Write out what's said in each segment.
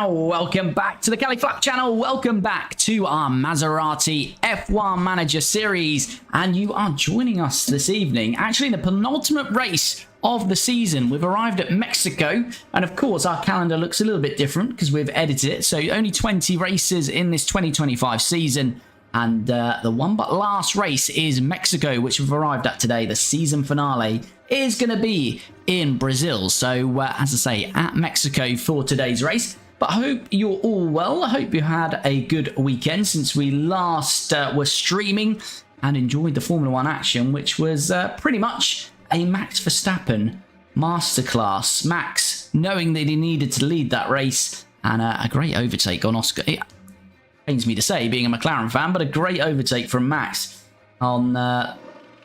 Welcome back to the Cali Flap channel. Welcome back to our Maserati F1 Manager series. And you are joining us this evening, actually in the penultimate race of the season. We've arrived at Mexico. And of course, our calendar looks a little bit different because we've edited it. So only 20 races in this 2025 season. And the one but last race is Mexico, which we've arrived at today. The season finale is going to be in Brazil. So, as I say, at Mexico for today's race. But I hope you're all well. I hope you had a good weekend since we last were streaming and enjoyed the Formula 1 action, which was pretty much a Max Verstappen masterclass. Max, knowing that he needed to lead that race, and a great overtake on Oscar. It pains me to say, being a McLaren fan, but a great overtake from Max on the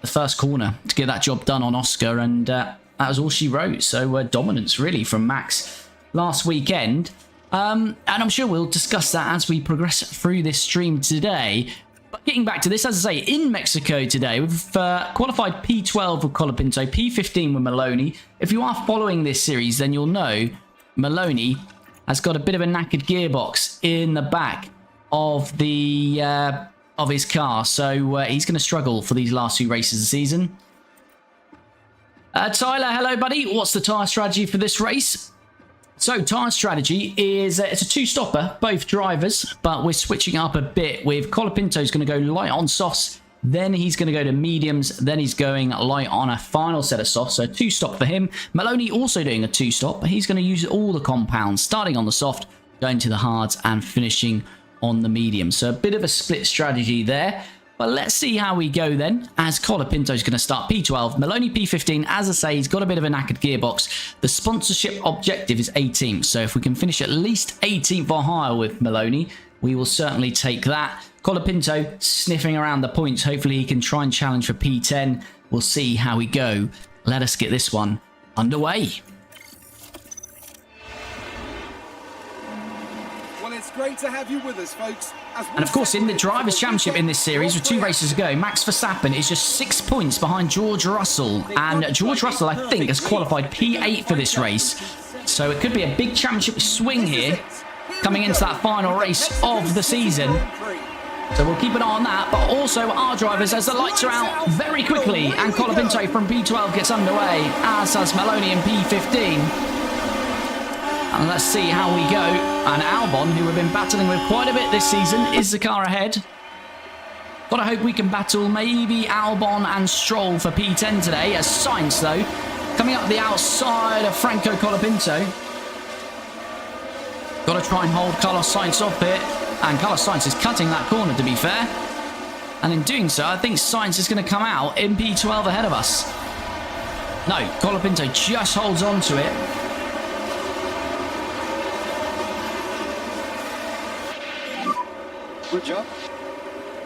first corner to get that job done on Oscar, and that was all she wrote. So dominance really from Max last weekend, and I'm sure we'll discuss that as we progress through this stream today. But getting back to this, as I say, in Mexico today, we've qualified P12 with Colapinto, P15 with Maloney. If you are following this series, then you'll know Maloney has got a bit of a knackered gearbox in the back of the of his car, so he's going to struggle for these last few races of the season. Tyler, hello buddy. What's the tyre strategy for this race? So tyre strategy is it's a two-stopper, both drivers, but we're switching up a bit with Colapinto's going to go light on softs, then he's going to go to mediums, then he's going light on a final set of softs, so two-stop for him. Maloney also doing a two-stop, but he's going to use all the compounds, starting on the soft, going to the hards, and finishing on the medium. So a bit of a split strategy there. But let's see how we go then, as Colapinto's going to start P12, Maloney P15. As I say, he's got a bit of a knackered gearbox. The sponsorship objective is 18th, so if we can finish at least 18th or higher with Maloney, we will certainly take that. Colapinto sniffing around the points. Hopefully he can try and challenge for P10. We'll see how we go. Let us get this one underway. It's great to have you with us, folks. And of course, in the Drivers' Championship in this series, with 2 races to go, Max Verstappen is just 6 points behind George Russell. And George Russell, I think, has qualified P8 for this race. So it could be a big championship swing here, coming into that final race of the season. So we'll keep an eye on that. But also our drivers, as the lights are out very quickly, and Colapinto from P12 gets underway, as does Maloney in P15. And let's see how we go. And Albon, who we've been battling with quite a bit this season, is the car ahead. Gotta hope we can battle maybe Albon and Stroll for P10 today. As Sainz, though, coming up the outside of Franco Colapinto. Gotta try and hold Carlos Sainz off here. And Carlos Sainz is cutting that corner, to be fair. And in doing so, I think Sainz is going to come out in P12 ahead of us. No, Colapinto just holds on to it. Good job.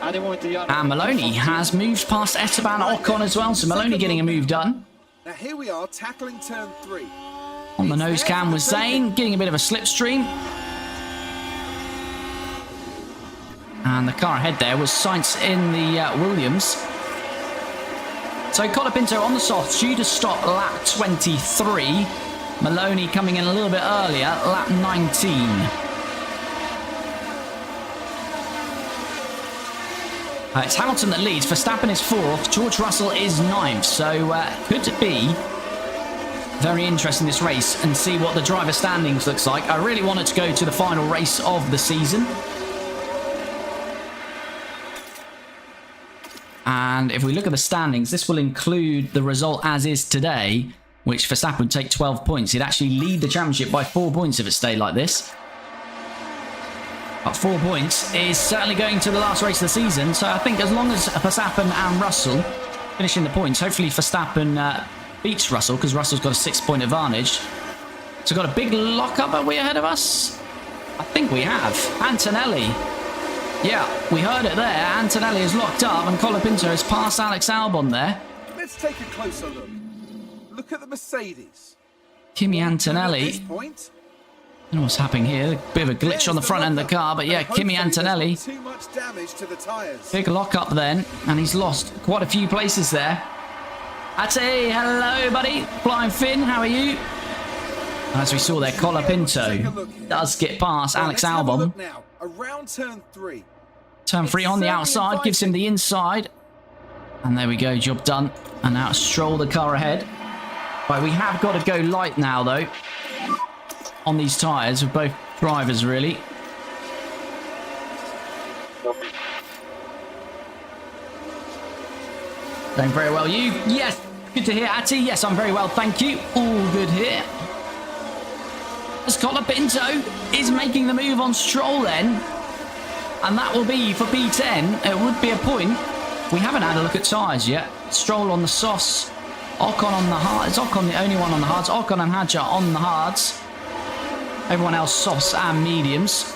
And Maloney has moved past Esteban Ocon as well, so Maloney getting a move done. Now here we are tackling turn 3. On the nose cam was Zane, getting a bit of a slipstream. And the car ahead there was Sainz in the Williams. So Colapinto on the soft, due to stop lap 23. Maloney coming in a little bit earlier, lap 19. It's Hamilton that leads. Verstappen is 4th. George Russell is 9th. So could be very interesting this race and see what the driver standings looks like. I really wanted to go to the final race of the season. And if we look at the standings, this will include the result as is today, which Verstappen would take 12 points. He'd actually lead the championship by 4 points if it stayed like this. But 4 points is certainly going to the last race of the season. So I think as long as Verstappen and Russell finishing the points, hopefully Verstappen beats Russell, because Russell's got a 6-point advantage. So we've got a big lock-up, are we ahead of us? I think we have. Antonelli. Yeah, we heard it there. Antonelli is locked up and Colapinto has passed Alex Albon there. Let's take a closer look. Look at the Mercedes. Kimi Antonelli. I don't know what's happening here. A bit of a glitch on the front end of the car, but yeah, Kimi Antonelli. Too much damage to the tyres. Big lock up then, and he's lost quite a few places there. Ate, hello buddy. Flying Finn, how are you? As we saw there, Colapinto does get past Alex Albon. Now, around turn 3. Turn 3 on the outside, gives him the inside. And there we go, job done. And now Stroll the car ahead. Right, we have got to go light now, though, on these tyres with both drivers, really. Doing very well, you? Yes, good to hear, Atty. Yes, I'm very well, thank you. All good here. As Colapinto is making the move on Stroll then. And that will be for P10. It would be a point. We haven't had a look at tyres yet. Stroll on the sauce. Ocon on the hards. Ocon the only one on the hards. Ocon and Hadjar on the hards. Everyone else softs and mediums.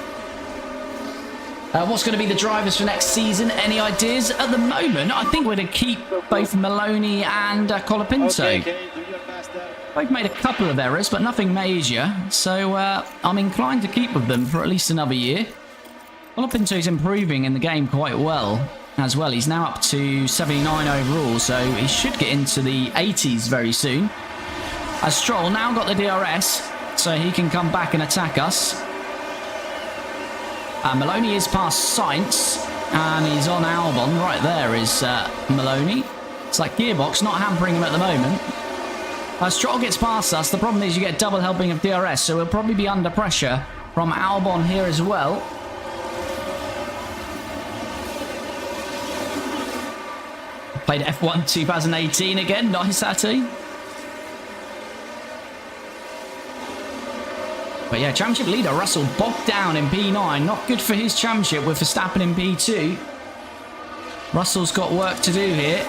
What's going to be the drivers for next season? Any ideas? At the moment, I think we're going to keep both Maloney and Colapinto. Both made a couple of errors, but nothing major. So I'm inclined to keep with them for at least another year. Colapinto's improving in the game quite well as well. He's now up to 79 overall, so he should get into the 80s very soon. As Stroll now got the DRS, so he can come back and attack us. Maloney is past Sainz, and he's on Albon. Right there is Maloney. It's like gearbox, not hampering him at the moment. Stroll gets past us. The problem is you get double helping of DRS, so we'll probably be under pressure from Albon here as well. Played F1 2018 again. Nice, Atty. But yeah, championship leader Russell bogged down in P9. Not good for his championship with Verstappen in P2. Russell's got work to do here.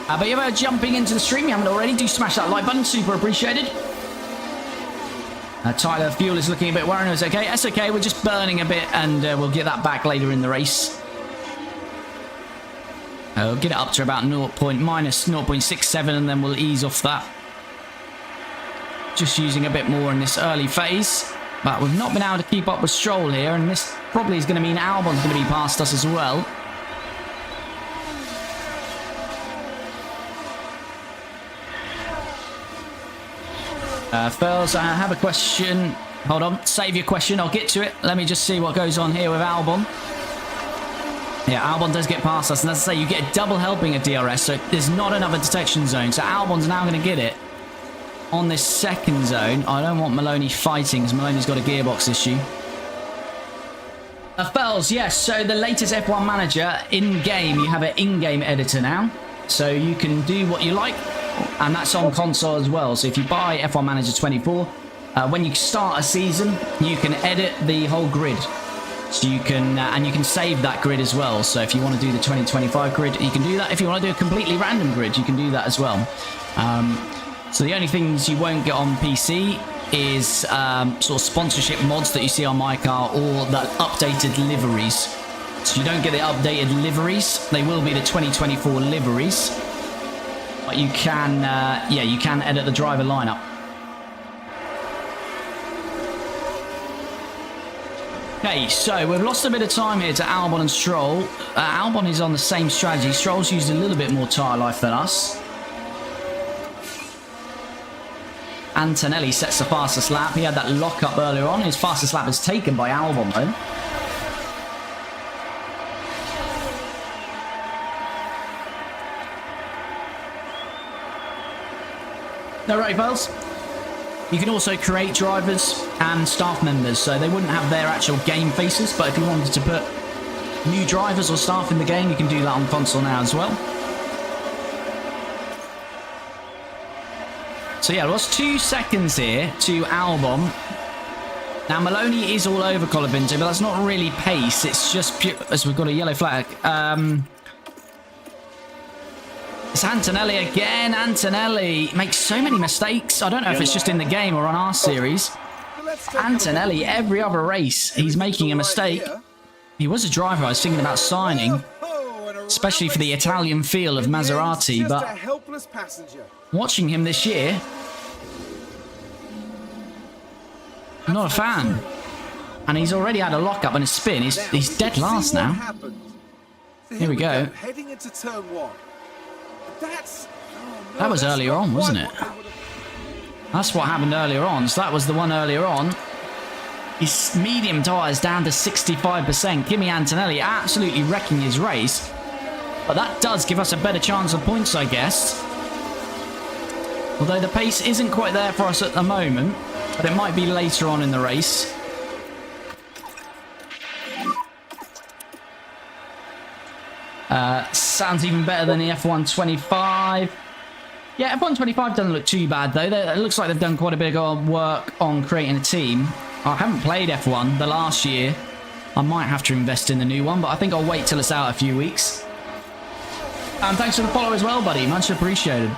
But you're jumping into the stream. You haven't already. Do smash that like button. Super appreciated. Tyler, fuel is looking a bit worrying. It's okay. That's okay. We're just burning a bit, and we'll get that back later in the race. We'll get it up to about minus 0.67, and then we'll ease off that. Just using a bit more in this early phase. But we've not been able to keep up with Stroll here, and this probably is going to mean Albon's going to be past us as well. Fells, I have a question. Hold on, save your question, I'll get to it. Let me just see what goes on here with Albon. Yeah, Albon does get past us, and as I say, you get a double helping of DRS, so there's not another detection zone. So Albon's now going to get it on this second zone. I don't want Maloney fighting, because Maloney's got a gearbox issue. Fells, yes, so the latest F1 manager in-game, you have an in-game editor now. So you can do what you like. And that's on console as well. So if you buy F1 Manager 24, when you start a season, you can edit the whole grid. So you can, and you can save that grid as well. So if you want to do the 2025 grid, you can do that. If you want to do a completely random grid, you can do that as well. So the only things you won't get on PC is sort of sponsorship mods that you see on my car, or the updated liveries. So you don't get the updated liveries. They will be the 2024 liveries. But you can, yeah, you can edit the driver lineup. Okay, so we've lost a bit of time here to Albon and Stroll. Albon is on the same strategy. Stroll's used a little bit more tyre life than us. Antonelli sets the fastest lap. He had that lock-up earlier on. His fastest lap is taken by Albon, though. No, right, fellas. You can also create drivers and staff members, so they wouldn't have their actual game faces, but if you wanted to put new drivers or staff in the game, you can do that on console now as well. So yeah, it was 2 seconds here to Albon. Now Maloney is all over Colapinto, but that's not really pace, it's just pure, as we've got a yellow flag. It's Antonelli again. Antonelli makes so many mistakes. I don't know if it's just in the game or on our series. Antonelli, every other race, he's making a mistake. He was a driver I was thinking about signing, especially for the Italian feel of Maserati, but watching him this year, I'm not a fan. And he's already had a lockup and a spin. He's dead last now. Here we go. Heading into turn 1. That's That was earlier on, wasn't it? That's what happened earlier on. So that was the one earlier on. His medium tyres down to 65%. Kimi Antonelli absolutely wrecking his race. But that does give us a better chance of points, I guess. Although the pace isn't quite there for us at the moment. But it might be later on in the race. Sounds even better than the F125. Yeah, F125 doesn't look too bad, though. It looks like they've done quite a bit of work on creating a team. I haven't played F1 the last year. I might have to invest in the new one, but I think I'll wait till it's out a few weeks. And thanks for the follow as well, buddy. Much appreciated.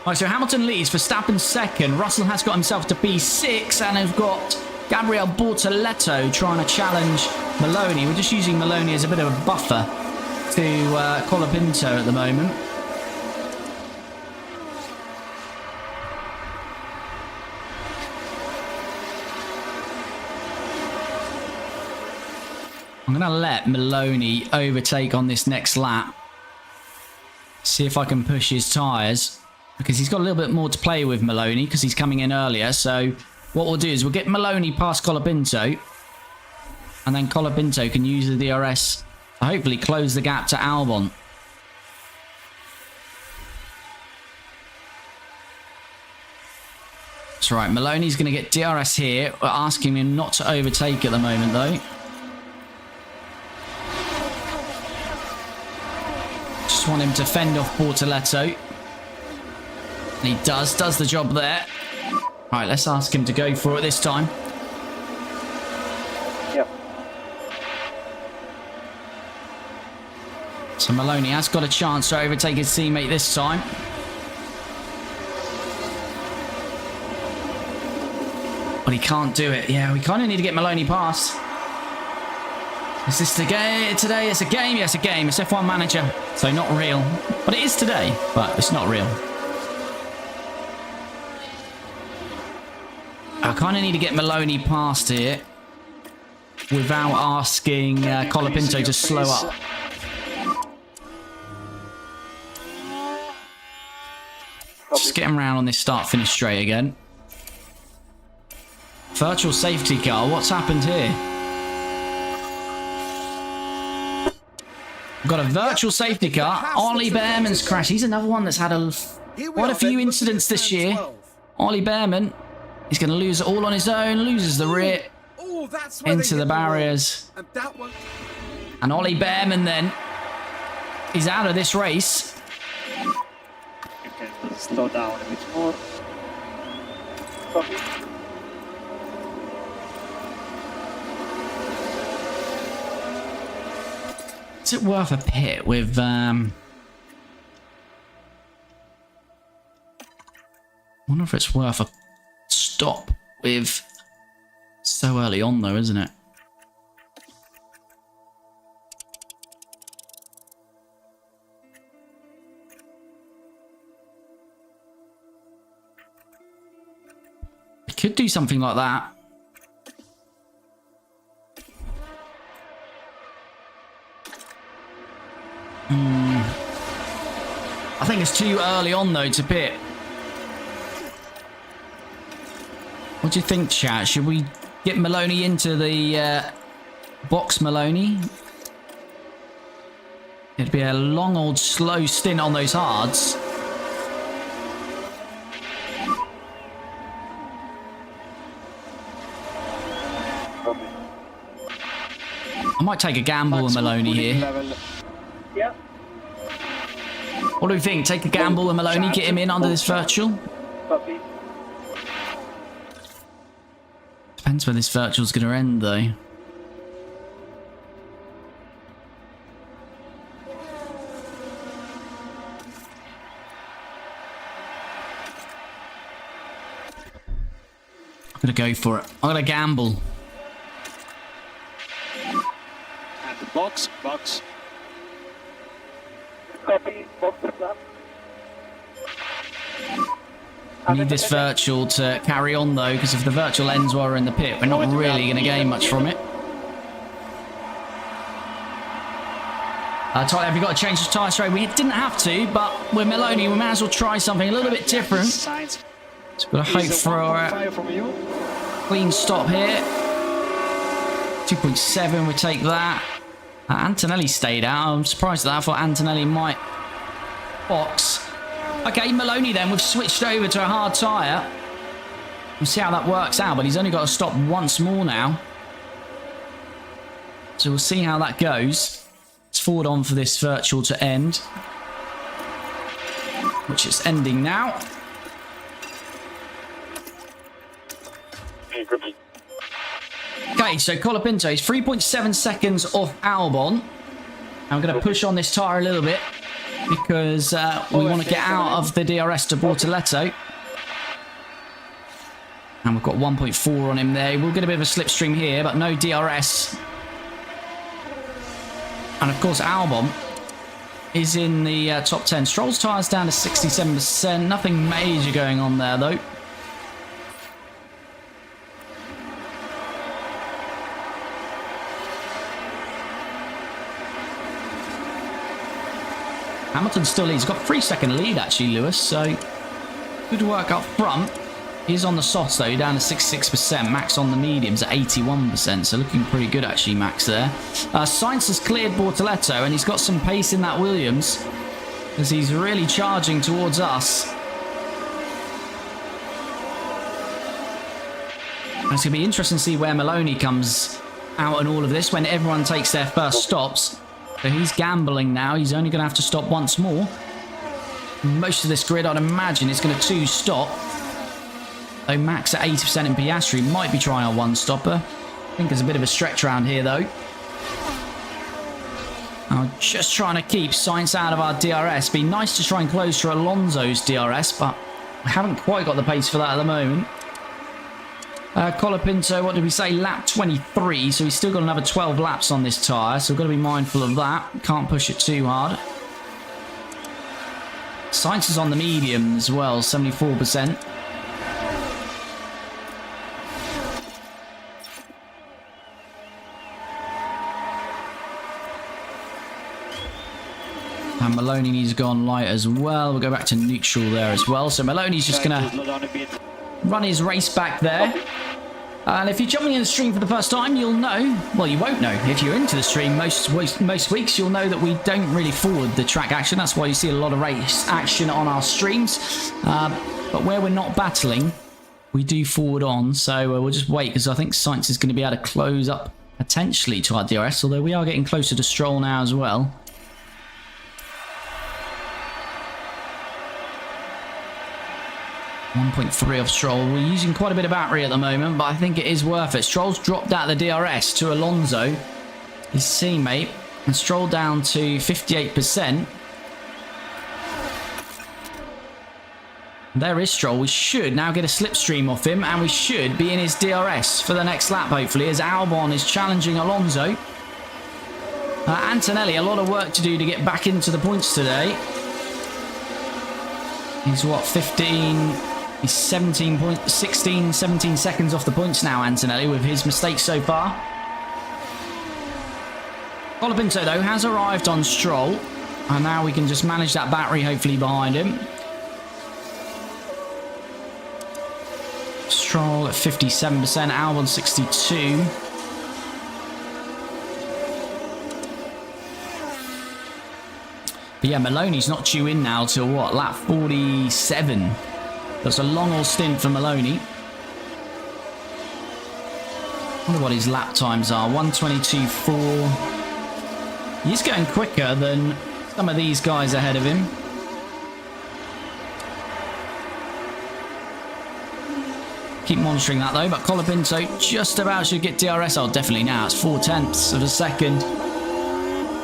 Right, so Hamilton leads, Verstappen second. Russell has got himself to P6, and has got Gabriel Bortoletto trying to challenge Maloney. We're just using Maloney as a bit of a buffer to Colapinto at the moment. I'm going to let Maloney overtake on this next lap. See if I can push his tyres. Because he's got a little bit more to play with, Maloney, because he's coming in earlier. So what we'll do is we'll get Maloney past Colapinto. And then Colapinto can use the DRS to hopefully close the gap to Albon. That's right, Maloney's going to get DRS here. We're asking him not to overtake at the moment, though. Just want him to fend off Bortoletto. And he does the job there. Right, let's ask him to go for it this time. Yep. So Maloney has got a chance to overtake his teammate this time. But he can't do it. Yeah, we kind of need to get Maloney past. Is this the game today? It's a game. Yes, a game. It's F1 Manager. So not real. But it is today. But it's not real. I kind of need to get Maloney past here without asking Colapinto to slow up. Just get him around on this start-finish straight again. Virtual safety car. What's happened here? We've got a virtual safety car. Ollie Behrman's crash. He's another one that's had quite a few incidents this year. Ollie Behrman. He's going to lose it all on his own. Loses the rear into the barriers. And Ollie Behrman then is out of this race. You can slow down a bit more. Copy. Is it worth a pit with... I wonder if it's worth a stop with... So early on though, isn't it? We could do something like that. I think it's too early on though to pit. What do you think, chat? Should we get Maloney into the box, Maloney? It'd be a long old slow stint on those hards. I might take a gamble with Maloney here. Yeah. What do we think? Take a gamble with Maloney, get him in under this virtual? Copy. Depends where this virtual's going to end, though. I'm going to go for it. I'm going to gamble. And the box. Copy. Box up. I need this virtual to carry on, though, because if the virtual ends while we're in the pit, we're not really going to gain much from it. Have you got to change the tyre straight? We didn't have to, but with Maloney, we might as well try something a little bit different. So we've got to hope for a clean stop here. 2.7, we take that. Antonelli stayed out. I'm surprised at that. I thought Antonelli might box. Okay, Maloney then, we've switched over to a hard tyre. We'll see how that works out, but he's only got to stop once more now. So we'll see how that goes. It's forward on for this virtual to end, which is ending now. Okay, so Colapinto is 3.7 seconds off Albon. I'm going to push on this tyre a little bit because we want to get out of the DRS to Bortoletto. And we've got 1.4 on him there. We'll get a bit of a slipstream here, but no DRS. And of course, Albon is in the top 10. Stroll's tyres down to 67%. Nothing major going on there, though. Hamilton still leads. He's got a 3-second lead, actually, Lewis. So, good work up front. He's on the softs, though, down to 66%. Max on the mediums at 81%. So, looking pretty good, actually, Max there. Sainz has cleared Bortoletto, and he's got some pace in that Williams because he's really charging towards us. And it's going to be interesting to see where Maloney comes out in all of this when everyone takes their first stops. So he's gambling now. He's only going to have to stop once more. Most of this grid, I'd imagine, is going to two-stop. Though Max at 80% and Piastri might be trying a one-stopper. I think there's a bit of a stretch around here, though. I'm just trying to keep Sainz out of our DRS. Be nice to try and close for Alonso's DRS, but we haven't quite got the pace for that at the moment. Colapinto, what did we say? Lap 23, so he's still got another 12 laps on this tyre, so we've got to be mindful of that. Can't push it too hard. Sainz is on the medium as well, 74%. And Maloney needs gone light as well. We'll go back to neutral there as well. So Maloney's just going to run his race back there. And if you're jumping in the stream for the first time, you'll know, well, you won't know. If you're into the stream most weeks, you'll know that we don't really forward the track action. That's why you see a lot of race action on our streams. But where we're not battling, we do forward on. So we'll just wait because I think Sainz is going to be able to close up potentially to our DRS, although we are getting closer to Stroll now as well. 1.3 off Stroll. We're using quite a bit of battery at the moment, but I think it is worth it. Stroll's dropped out of the DRS to Alonso, his teammate, and Stroll down to 58%. There is Stroll. We should now get a slipstream off him, and we should be in his DRS for the next lap, hopefully, as Albon is challenging Alonso. Antonelli, a lot of work to do to get back into the points today. He's what, 15... He's 17 seconds off the points now, Antonelli, with his mistakes so far. Colapinto, though, has arrived on Stroll. And now we can just manage that battery, hopefully, behind him. Stroll at 57%, Albon 62%. But yeah, Maloney's not due in now till what, lap 47. That's a long old stint for Maloney. I wonder what his lap times are. 1:22.4. He's going quicker than some of these guys ahead of him. Keep monitoring that though, but Colapinto just about should get DRS. Oh, definitely now. It's 0.4 of a second.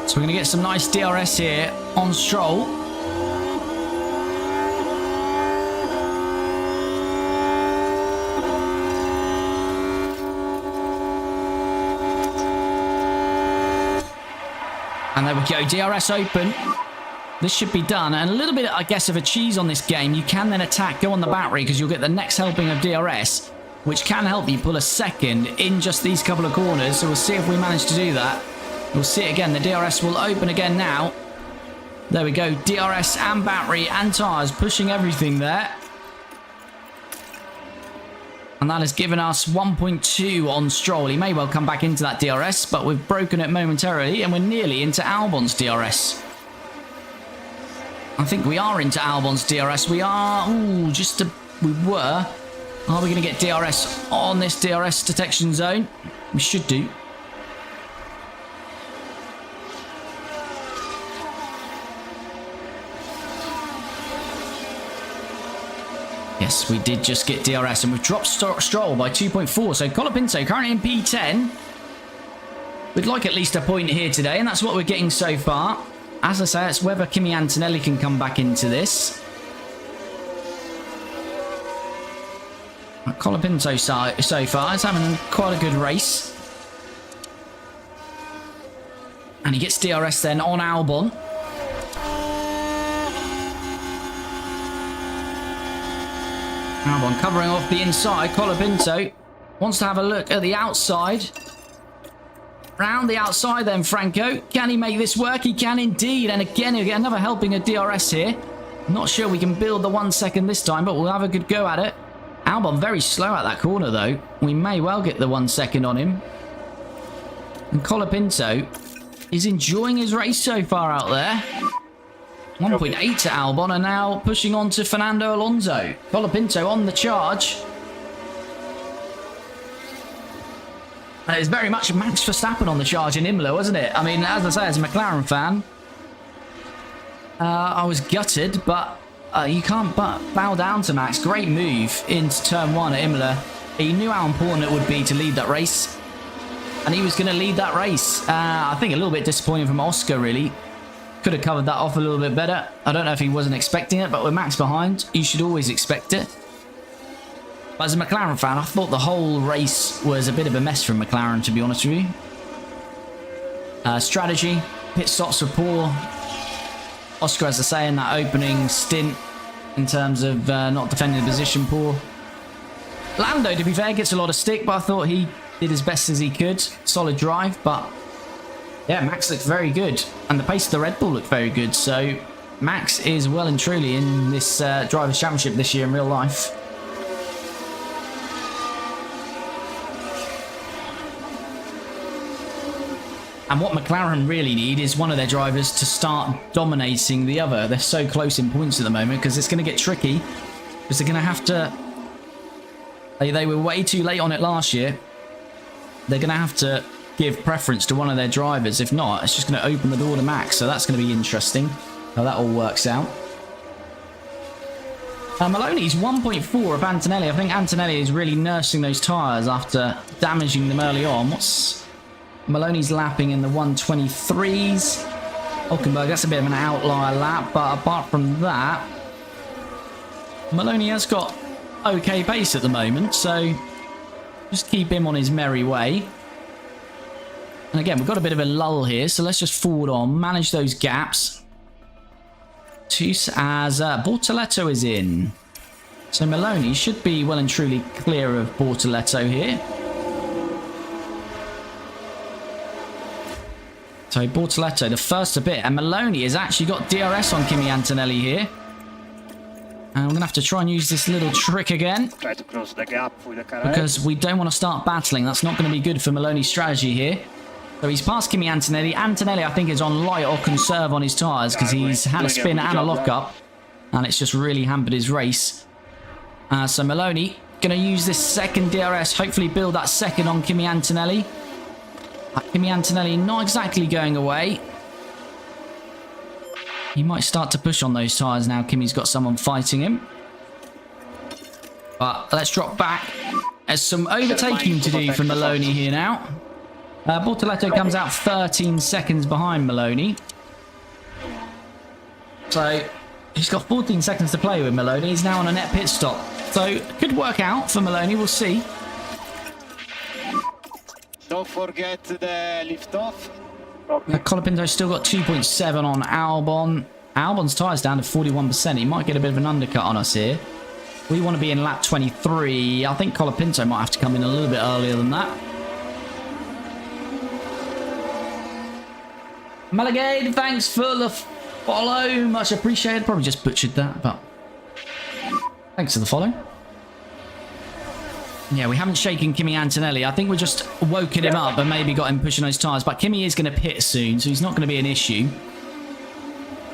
So we're going to get some nice DRS here on Stroll. And there we go, DRS open. This should be done. And a little bit, I guess, of a cheese on this game. You can then attack, go on the battery, because you'll get the next helping of DRS, which can help you pull a second in just these couple of corners. So we'll see if we manage to do that. We'll see it again. The DRS will open again now. There we go. DRS and battery and tyres pushing everything there. And that has given us 1.2 on Stroll. He may well come back into that DRS, but we've broken it momentarily and we're nearly into Albon's DRS. I think we are into Albon's DRS. We are... Ooh, we were. Are we going to get DRS on this DRS detection zone? We should do. Yes, we did just get DRS, and we've dropped Stroll by 2.4. So Colapinto currently in P10. We'd like at least a point here today, and that's what we're getting so far. As I say, it's whether Kimi Antonelli can come back into this. Colapinto so far is having quite a good race. And he gets DRS then on Albon. Albon covering off the inside. Colapinto wants to have a look at the outside. Round the outside then, Franco. Can he make this work? He can indeed. And again, he'll get another helping of DRS here. Not sure we can build the 1 second this time, but we'll have a good go at it. Albon very slow at that corner, though. We may well get the 1 second on him. And Colapinto is enjoying his race so far out there. 1.8 to Albon, and now pushing on to Fernando Alonso. Colapinto on the charge. And it's very much Max Verstappen on the charge in Imola, wasn't it? I mean, as I say, as a McLaren fan, I was gutted, but you can't but bow down to Max. Great move into turn 1 at Imola. He knew how important it would be to lead that race, and he was going to lead that race. I think a little bit disappointing from Oscar, really. Could have covered that off a little bit better. I don't know if he wasn't expecting it, but with Max behind, you should always expect it. But as a McLaren fan, I thought the whole race was a bit of a mess from McLaren, to be honest with you. Strategy, pit stops were poor. Oscar, as I say, in that opening stint, in terms of not defending the position, poor. Lando, to be fair, gets a lot of stick, but I thought he did as best as he could. Solid drive, but yeah, Max looked very good. And the pace of the Red Bull looked very good. So Max is well and truly in this Drivers' Championship this year in real life. And what McLaren really need is one of their drivers to start dominating the other. They're so close in points at the moment, because it's going to get tricky. Because they're going to have to... They were way too late on it last year. They're going to have to give preference to one of their drivers. If not, it's just going to open the door to Max. So that's going to be interesting how that all works out. Maloney's 1.4 of Antonelli. I think Antonelli is really nursing those tyres after damaging them early on. What's Maloney's lapping in the 123s. Hulkenberg, that's a bit of an outlier lap, but apart from that, Maloney has got okay pace at the moment, so just keep him on his merry way. And again, we've got a bit of a lull here, so let's just forward on, manage those gaps. As Bortoletto is in. So Maloney should be well and truly clear of Bortoletto here. So Bortoletto, the first a bit, and Maloney has actually got DRS on Kimi Antonelli here. And we're going to have to try and use this little trick again. Try to close the gap with the car. Because we don't want to start battling. That's not going to be good for Maloney's strategy here. So he's past Kimi Antonelli. Antonelli, I think, is on light or conserve on his tyres because he's had a spin and a lockup. And it's just really hampered his race. So Maloney going to use this second DRS. Hopefully build that second on Kimi Antonelli. Kimi Antonelli not exactly going away. He might start to push on those tyres now. Kimi's got someone fighting him. But let's drop back. There's some overtaking to do for Maloney here now. Bortoletto comes out 13 seconds behind Maloney. So he's got 14 seconds to play with Maloney. He's now on a net pit stop. So could work out for Maloney. We'll see. Don't forget the lift off. Colapinto's still got 2.7 on Albon. Albon's tyres down to 41%. He might get a bit of an undercut on us here. We want to be in lap 23. I think Colapinto might have to come in a little bit earlier than that. Malagade, thanks for the follow. Much appreciated. Probably just butchered that, but thanks for the follow. Yeah, we haven't shaken Kimi Antonelli. I think we just woken him up and maybe got him pushing those tyres. But Kimi is going to pit soon, so he's not going to be an issue.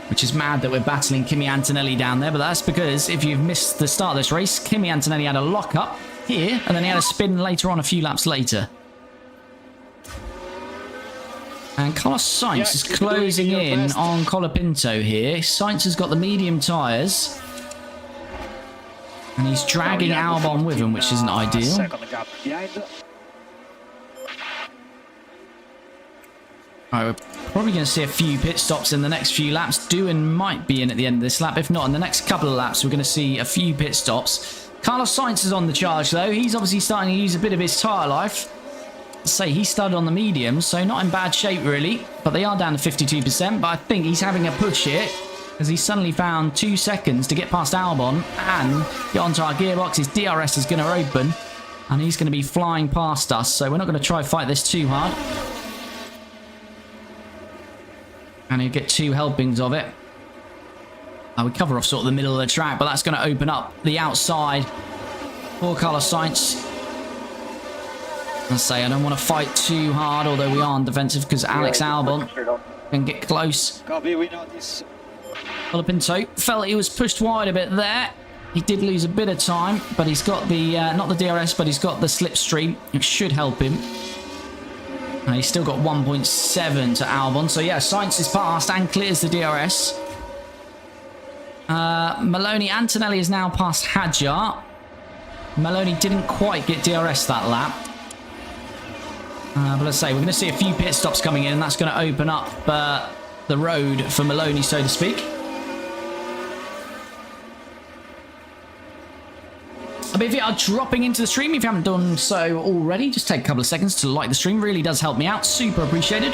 Which is mad that we're battling Kimi Antonelli down there. But that's because if you've missed the start of this race, Kimi Antonelli had a lock-up here, and then he had a spin later on a few laps later. And Carlos Sainz is closing in on Colapinto here. Sainz has got the medium tyres. And he's dragging Albon with him, which isn't ideal. Alright, we're probably going to see a few pit stops in the next few laps. Doohan might be in at the end of this lap. If not, in the next couple of laps, we're going to see a few pit stops. Carlos Sainz is on the charge, though. He's obviously starting to use a bit of his tyre life. Say he started on the mediums, so not in bad shape, really. But they are down to 52%. But I think he's having a push here, because he suddenly found 2 seconds to get past Albon and get onto our gearbox. His DRS is going to open, and he's going to be flying past us. So we're not going to try fight this too hard. And he'll get 2 helpings of it. We cover off sort of the middle of the track, but that's going to open up the outside for Carlos Sainz. I say I don't want to fight too hard, although we are on defensive because Alex Albon can get close. Colapinto felt he was pushed wide a bit there. He did lose a bit of time, but he's got the, not the DRS, but he's got the slipstream. It should help him. He's still got 1.7 to Albon. So yeah, Sainz is passed and clears the DRS. Maloney, Antonelli is now past Hadjar. Maloney didn't quite get DRS that lap. But let's say we're going to see a few pit stops coming in, and that's going to open up the road for Maloney, so to speak. But if you are dropping into the stream, if you haven't done so already, just take a couple of seconds to like the stream. Really does help me out. Super appreciated.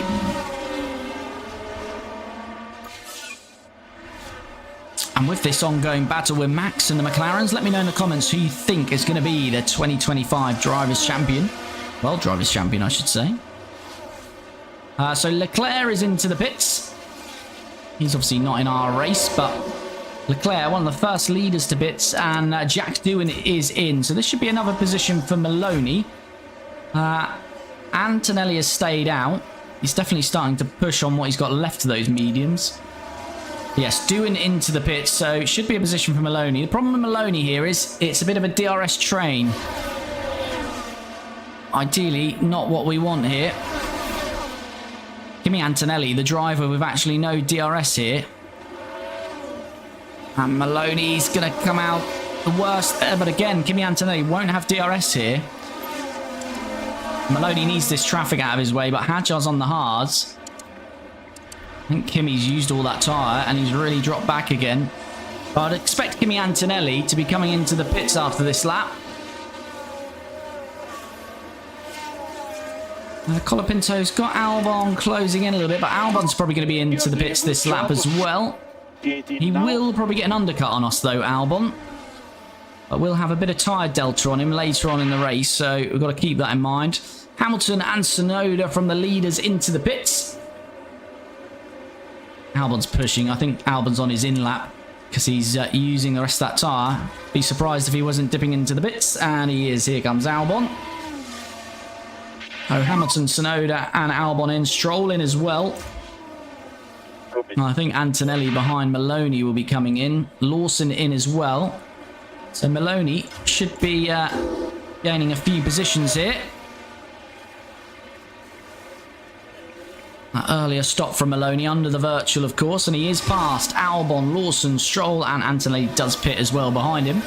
And with this ongoing battle with Max and the McLarens, let me know in the comments who you think is going to be the 2025 Drivers' Champion. Well, Drivers' Champion, I should say. So Leclerc is into the pits. He's obviously not in our race, but Leclerc, one of the first leaders to pits, and Jack Doohan is in. So this should be another position for Maloney. Antonelli has stayed out. He's definitely starting to push on what he's got left of those mediums. Yes, Doohan into the pits, so it should be a position for Maloney. The problem with Maloney here is it's a bit of a DRS train. Ideally, not what we want here. Kimi Antonelli, the driver with actually no DRS here. And Maloney's going to come out the worst there. But again, Kimi Antonelli won't have DRS here. Maloney needs this traffic out of his way, but Hadjar's on the hards. I think Kimi's used all that tyre, and he's really dropped back again. But I'd expect Kimi Antonelli to be coming into the pits after this lap. Colapinto's got Albon closing in a little bit, but Albon's probably going to be into the pits this lap as well. He will probably get an undercut on us though, Albon. But we'll have a bit of tyre delta on him later on in the race, so we've got to keep that in mind. Hamilton and Tsunoda from the leaders into the pits. Albon's pushing. I think Albon's on his in-lap because he's using the rest of that tyre. Be surprised if he wasn't dipping into the pits, and he is. Here comes Albon. Oh, Hamilton, Tsunoda and Albon in. Stroll in as well. I think Antonelli behind Maloney will be coming in. Lawson in as well. So Maloney should be gaining a few positions here. That earlier stop from Maloney under the virtual, of course, and he is past Albon, Lawson, Stroll, and Antonelli does pit as well behind him.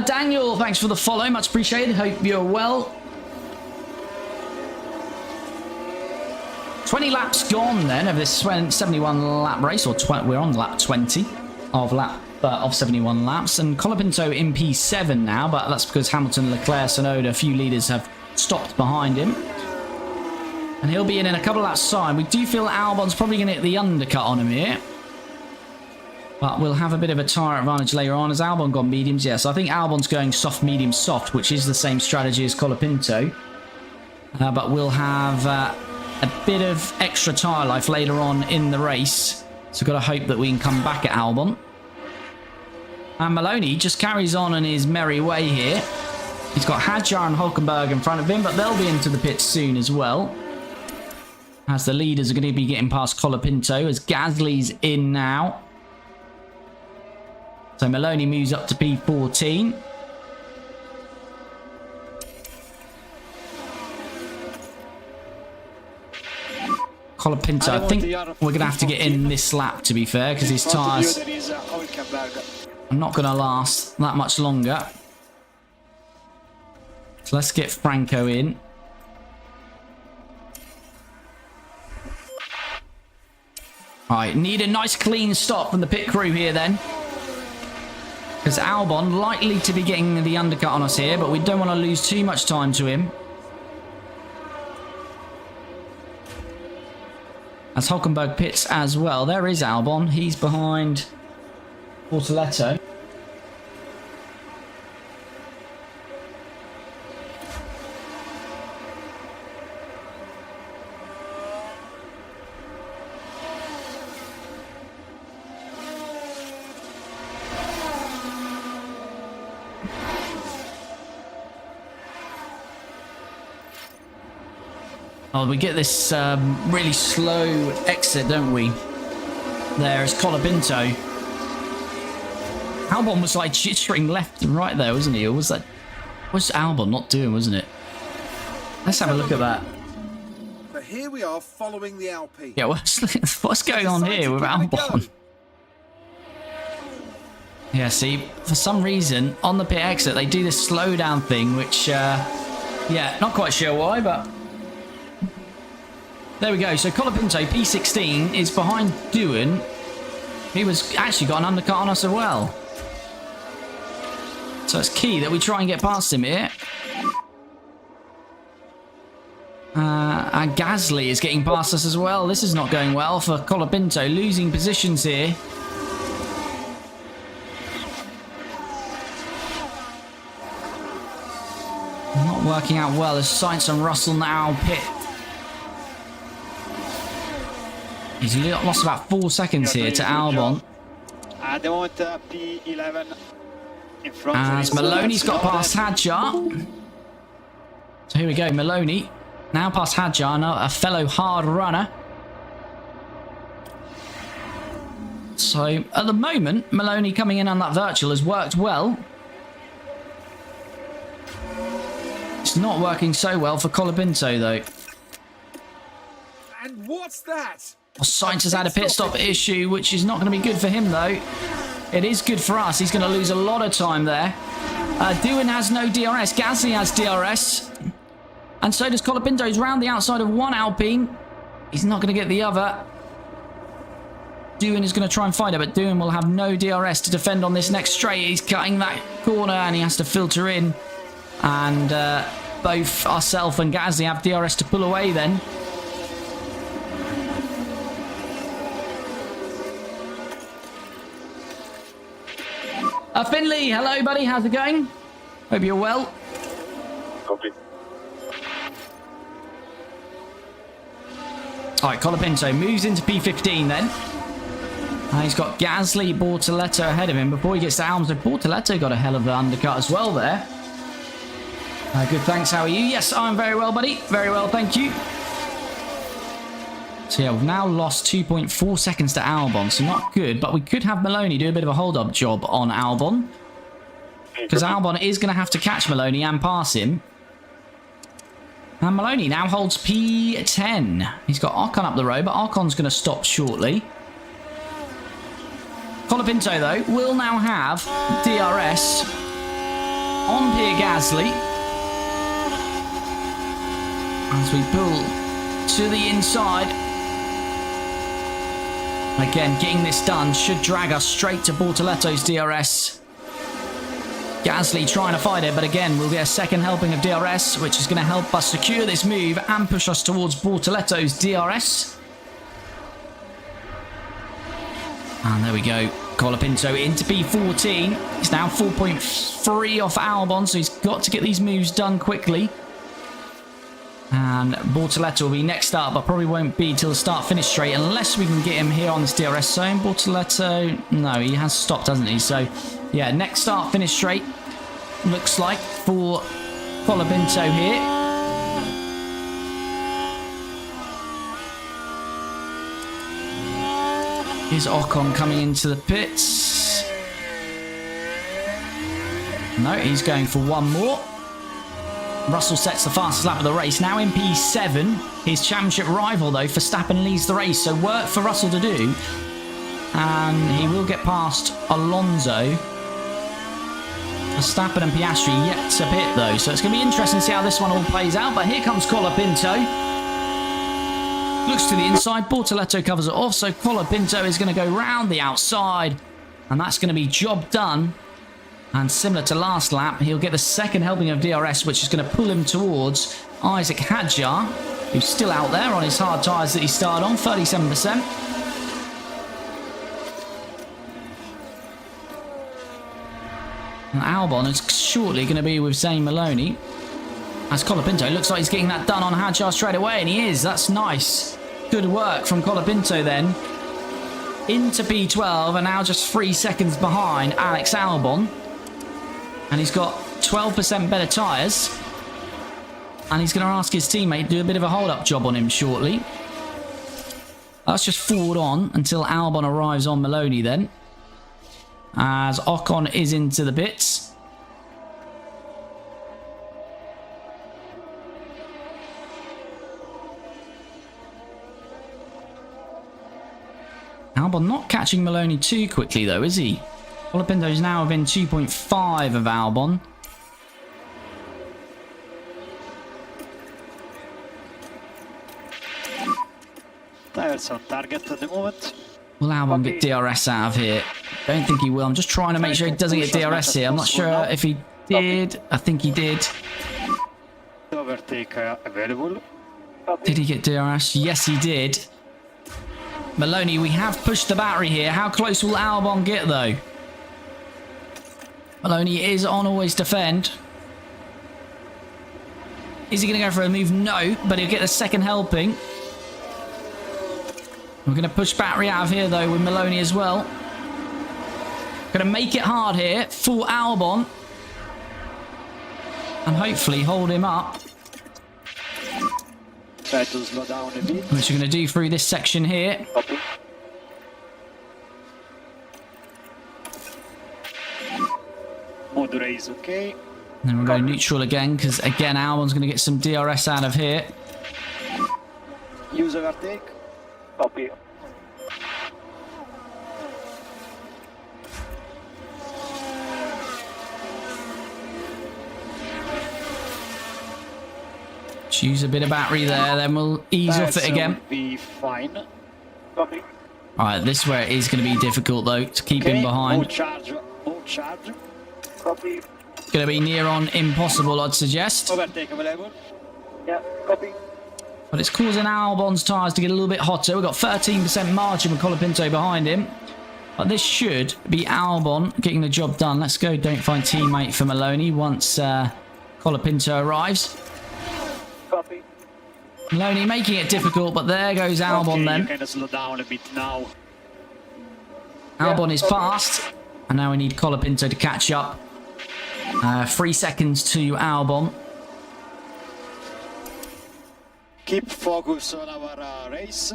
Daniel, thanks for the follow. Much appreciated. Hope you're well. 20 laps gone then of this 71 lap race, or we're on lap 20 of 71 laps, and Colapinto in P7 now, but that's because Hamilton, Leclerc, Tsunoda, a few leaders have stopped behind him, and he'll be in a couple of laps time. We do feel Albon's probably going to get the undercut on him here, but we'll have a bit of a tyre advantage later on. As Albon gone mediums? Yes, I think Albon's going soft, medium, soft, which is the same strategy as Colapinto, but we'll have a bit of extra tyre life later on in the race. So we've got to hope that we can come back at Albon. And Maloney just carries on in his merry way here. He's got Hadjar and Hulkenberg in front of him, but they'll be into the pits soon as well. As the leaders are going to be getting past Colapinto, as Gasly's in now. So Maloney moves up to P14. Colapinto, I think we're going to have to get in this lap, to be fair, because his tyres are not going to last that much longer. So let's get Franco in. Alright, need a nice clean stop from the pit crew here then. Because Albon likely to be getting the undercut on us here, but we don't want to lose too much time to him. As Hulkenberg pits as well. There is Albon. He's behind Bortoletto. Oh, we get this really slow exit, don't we? There's Colapinto. Albon was like jittering left and right there, wasn't he? Or was that... What's Albon not doing, wasn't it? Let's have a look at that. But here we are following the Alpine. Yeah, what's going on here with Albon? Yeah, see, for some reason, on the pit exit, they do this slowdown thing, which, yeah, not quite sure why, but... There we go. So Colapinto, P16, is behind Doohan. He was actually got an undercut on us as well. So it's key that we try and get past him here. And Gasly is getting past us as well. This is not going well for Colapinto, losing positions here. Not working out well as Sainz and Russell now pit. He's lost about 4 seconds here to Albon. They want P11 in front. As Maloney's got past Hadjar. So here we go, Maloney. Now past Hadjar, a fellow hard runner. So at the moment, Maloney coming in on that virtual has worked well. It's not working so well for Colapinto though. And what's that? Well, Sainz has had a pit stop issue, which is not going to be good for him, though. It is good for us. He's going to lose a lot of time there. Doohan has no DRS. Gasly has DRS. And so does Colapinto. He's round the outside of one Alpine. He's not going to get the other. Doohan is going to try and find it, but Doohan will have no DRS to defend on this next straight. He's cutting that corner, and he has to filter in. And both ourselves and Gasly have DRS to pull away then. Finley, hello buddy, how's it going? Hope you're well. Copy. Alright, Colapinto moves into P15 then. He's got Gasly, Bortoletto ahead of him before he gets to Albon. So Bortoletto got a hell of an undercut as well there. Good, thanks, how are you? Yes, I'm very well buddy, very well, thank you. So yeah, we've now lost 2.4 seconds to Albon, so not good, but we could have Maloney do a bit of a hold-up job on Albon. Because Albon is going to have to catch Maloney and pass him. And Maloney now holds P10. He's got Ocon up the road, but Ocon's going to stop shortly. Colapinto, though, will now have DRS on Pierre Gasly. As we pull to the inside. Again, getting this done should drag us straight to Bortoletto's DRS. Gasly trying to fight it, but again, we'll get a second helping of DRS, which is going to help us secure this move and push us towards Bortoletto's DRS. And there we go. Colapinto into P14. He's now 4.3 off Albon, so he's got to get these moves done quickly. And Bortoletto will be next up, but probably won't be till the start-finish straight unless we can get him here on this DRS zone. Bortoletto, no, he has stopped, hasn't he? So, yeah, next start-finish straight looks like for Colapinto here. Here's Ocon coming into the pits. No, he's going for one more. Russell sets the fastest lap of the race. Now in P7. His championship rival, though, Verstappen leads the race. So work for Russell to do. And he will get past Alonso. Verstappen and Piastri yet to pit, though. So it's going to be interesting to see how this one all plays out. But here comes Colapinto. Looks to the inside. Bortoletto covers it off. So Colapinto is going to go round the outside. And that's going to be job done. And similar to last lap, he'll get the second helping of DRS, which is going to pull him towards Isaac Hadjar, who's still out there on his hard tyres that he started on, 37%. And Albon is shortly going to be with Zane Maloney. As Colapinto looks like he's getting that done on Hadjar straight away, and he is. That's nice. Good work from Colapinto then. Into P12, and now just 3 seconds behind Alex Albon. And he's got 12% better tyres. And he's going to ask his teammate to do a bit of a hold-up job on him shortly. Let's just forward on until Albon arrives on Maloney then. As Ocon is into the pits. Albon not catching Maloney too quickly though, is he? Colapinto is now within 2.5 of Albon. Tires on target at the moment. Will Albon get DRS out of here? Don't think he will. I'm just trying to make sure he doesn't get DRS here. I'm not sure if he did. I think he did. Overtake available. Did he get DRS? Yes, he did. Maloney, we have pushed the battery here. How close will Albon get though? Maloney is on always defend. Is he going to go for a move? No, but he'll get the second helping. We're going to push battery out of here, though, with Maloney as well. Going to make it hard here for Albon. And hopefully hold him up. Try to slow down a bit. Which we're going to do through this section here. Copy. Mode race, okay. And then we'll go neutral again, because again, Albon's going to get some DRS out of here. Use overtake. Copy. Use a bit of battery there, then we'll ease off it again. Be fine. Copy. Alright, this is where it is going to be difficult, though, to keep him behind. More charge. More charge. Copy. Going to be near on impossible, I'd suggest. Overtake available. Yeah, copy. But it's causing Albon's tyres to get a little bit hotter. We've got 13% margin with Colapinto behind him. But this should be Albon getting the job done. Let's go don't find teammate for Maloney once Colapinto arrives. Copy. Maloney making it difficult, but there goes Albon then. You can slow down a bit now. Albon is fast. And now we need Colapinto to catch up. 3 seconds to Albon. Keep focus on our race.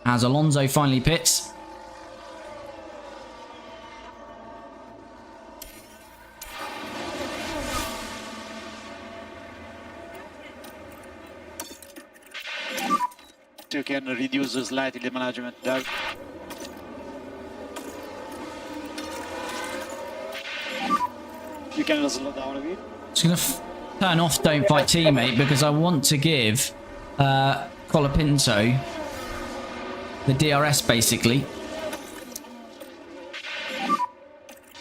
As Alonso finally pits. You can reduce slightly the management there. You can slow down a bit. Just going to turn off Don't Fight Teammate because I want to give Colapinto the DRS basically.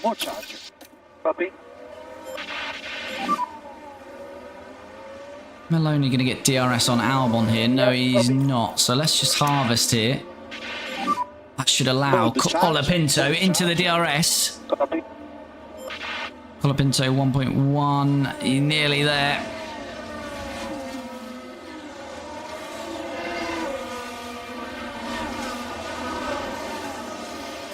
More charge. Copy. Maloney going to get DRS on Albon here. No, he's not. So let's just harvest here. That should allow Colapinto into the DRS. Copy. Colapinto 1.1. Nearly there.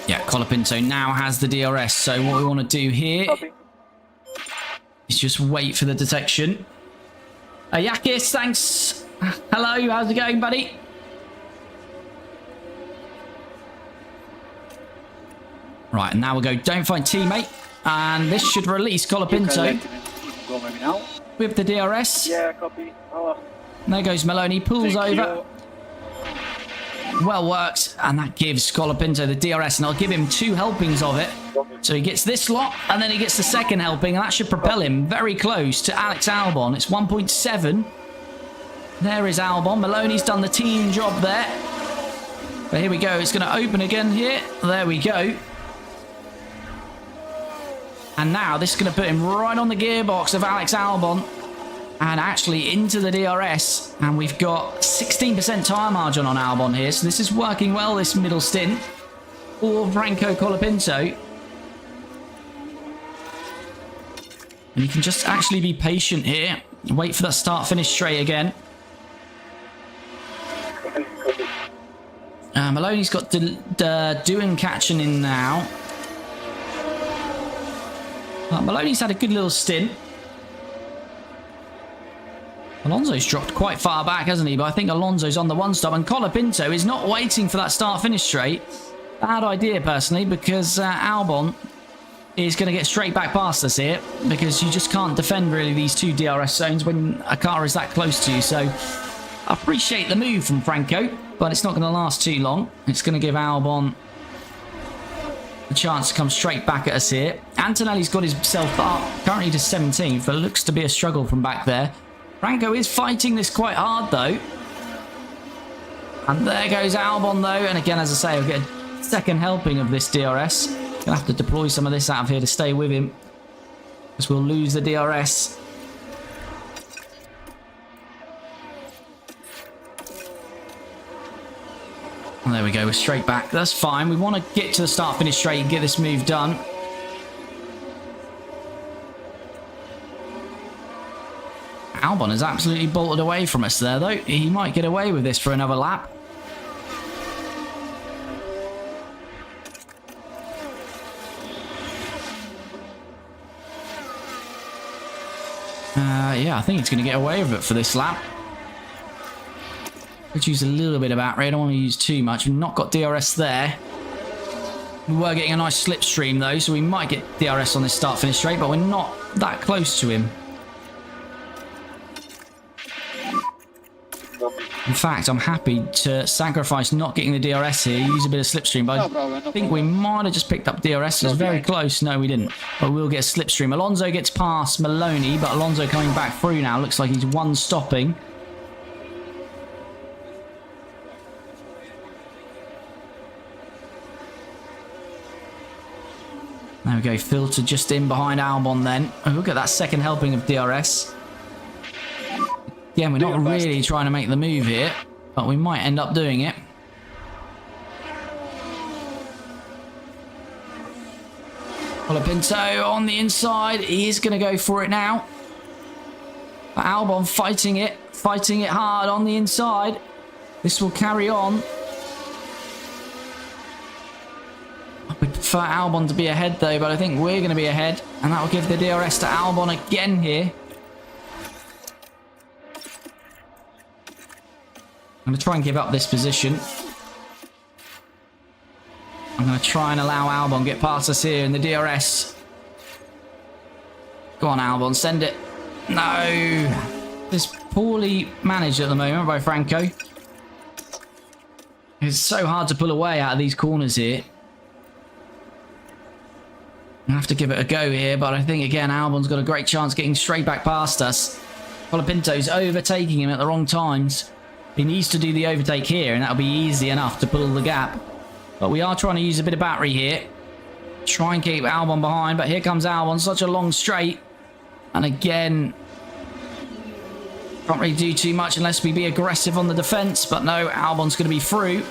Yeah, Colapinto now has the DRS. So what we want to do here is just wait for the detection. Yakis, thanks. Hello, how's it going, buddy? Right, and now we'll go don't find teammate. And this should release Colapinto Go maybe now. with the DRS. Yeah, copy. Oh. And there goes Maloney, pulls Thank over. you. Well worked, and that gives Colapinto the DRS, and I'll give him 2 helpings of it. So he gets this lot, and then he gets the second helping, and that should propel him very close to Alex Albon. It's 1.7. There is Albon. Maloney's done the team job there. But here we go. It's going to open again here. There we go. And now this is going to put him right on the gearbox of Alex Albon. And actually into the DRS. And we've got 16% tyre margin on Albon here. So this is working well, this middle stint. For Franco Colapinto. And you can just actually be patient here. Wait for that start-finish straight again. Maloney's got doing catching in now. Maloney's had a good little stint. Alonso's dropped quite far back, hasn't he? But I think Alonso's on the one stop. And Colapinto is not waiting for that start-finish straight. Bad idea, personally, because Albon is going to get straight back past us here. Because you just can't defend, really, these 2 DRS zones when a car is that close to you. So, I appreciate the move from Franco. But it's not going to last too long. It's going to give Albon a chance to come straight back at us here. Antonelli's got himself up, currently to 17th. But it looks to be a struggle from back there. Franco is fighting this quite hard, though. And there goes Albon, though. And again, as I say, I'll get a second helping of this DRS. Gonna have to deploy some of this out of here to stay with him, because we'll lose the DRS. And there we go. We're straight back. That's fine. We want to get to the start-finish straight and get this move done. Albon has absolutely bolted away from us there, though. He might get away with this for another lap. Yeah, I think he's going to get away with it for this lap. Could use a little bit of battery. I don't want to use too much. We've not got DRS there. We were getting a nice slipstream, though, so we might get DRS on this start-finish straight, but we're not that close to him. In fact, I'm happy to sacrifice not getting the DRS here, use a bit of slipstream, but I think we might have just picked up DRS. It was very close. No, we didn't. But we'll get a slipstream. Alonso gets past Maloney, but Alonso coming back through now. Looks like he's one stopping. There we go. Filter just in behind Albon then. Oh, look at that second helping of DRS. Yeah, we're not really trying to make the move here, but we might end up doing it. Colapinto on the inside. He is going to go for it now. But Albon fighting it hard on the inside. This will carry on. We prefer Albon to be ahead though, but I think we're going to be ahead, and that will give the DRS to Albon again here. I'm going to try and give up this position. I'm going to try and allow Albon get past us here in the DRS. Go on, Albon, send it. No. It's poorly managed at the moment by Franco. It's so hard to pull away out of these corners here. I have to give it a go here, but I think, again, Albon's got a great chance getting straight back past us. Colapinto's overtaking him at the wrong times. He needs to do the overtake here, and that'll be easy enough to pull the gap. But we are trying to use a bit of battery here. Try and keep Albon behind, but here comes Albon. Such a long straight. And again, can't really do too much unless we be aggressive on the defence. But no, Albon's going to be through.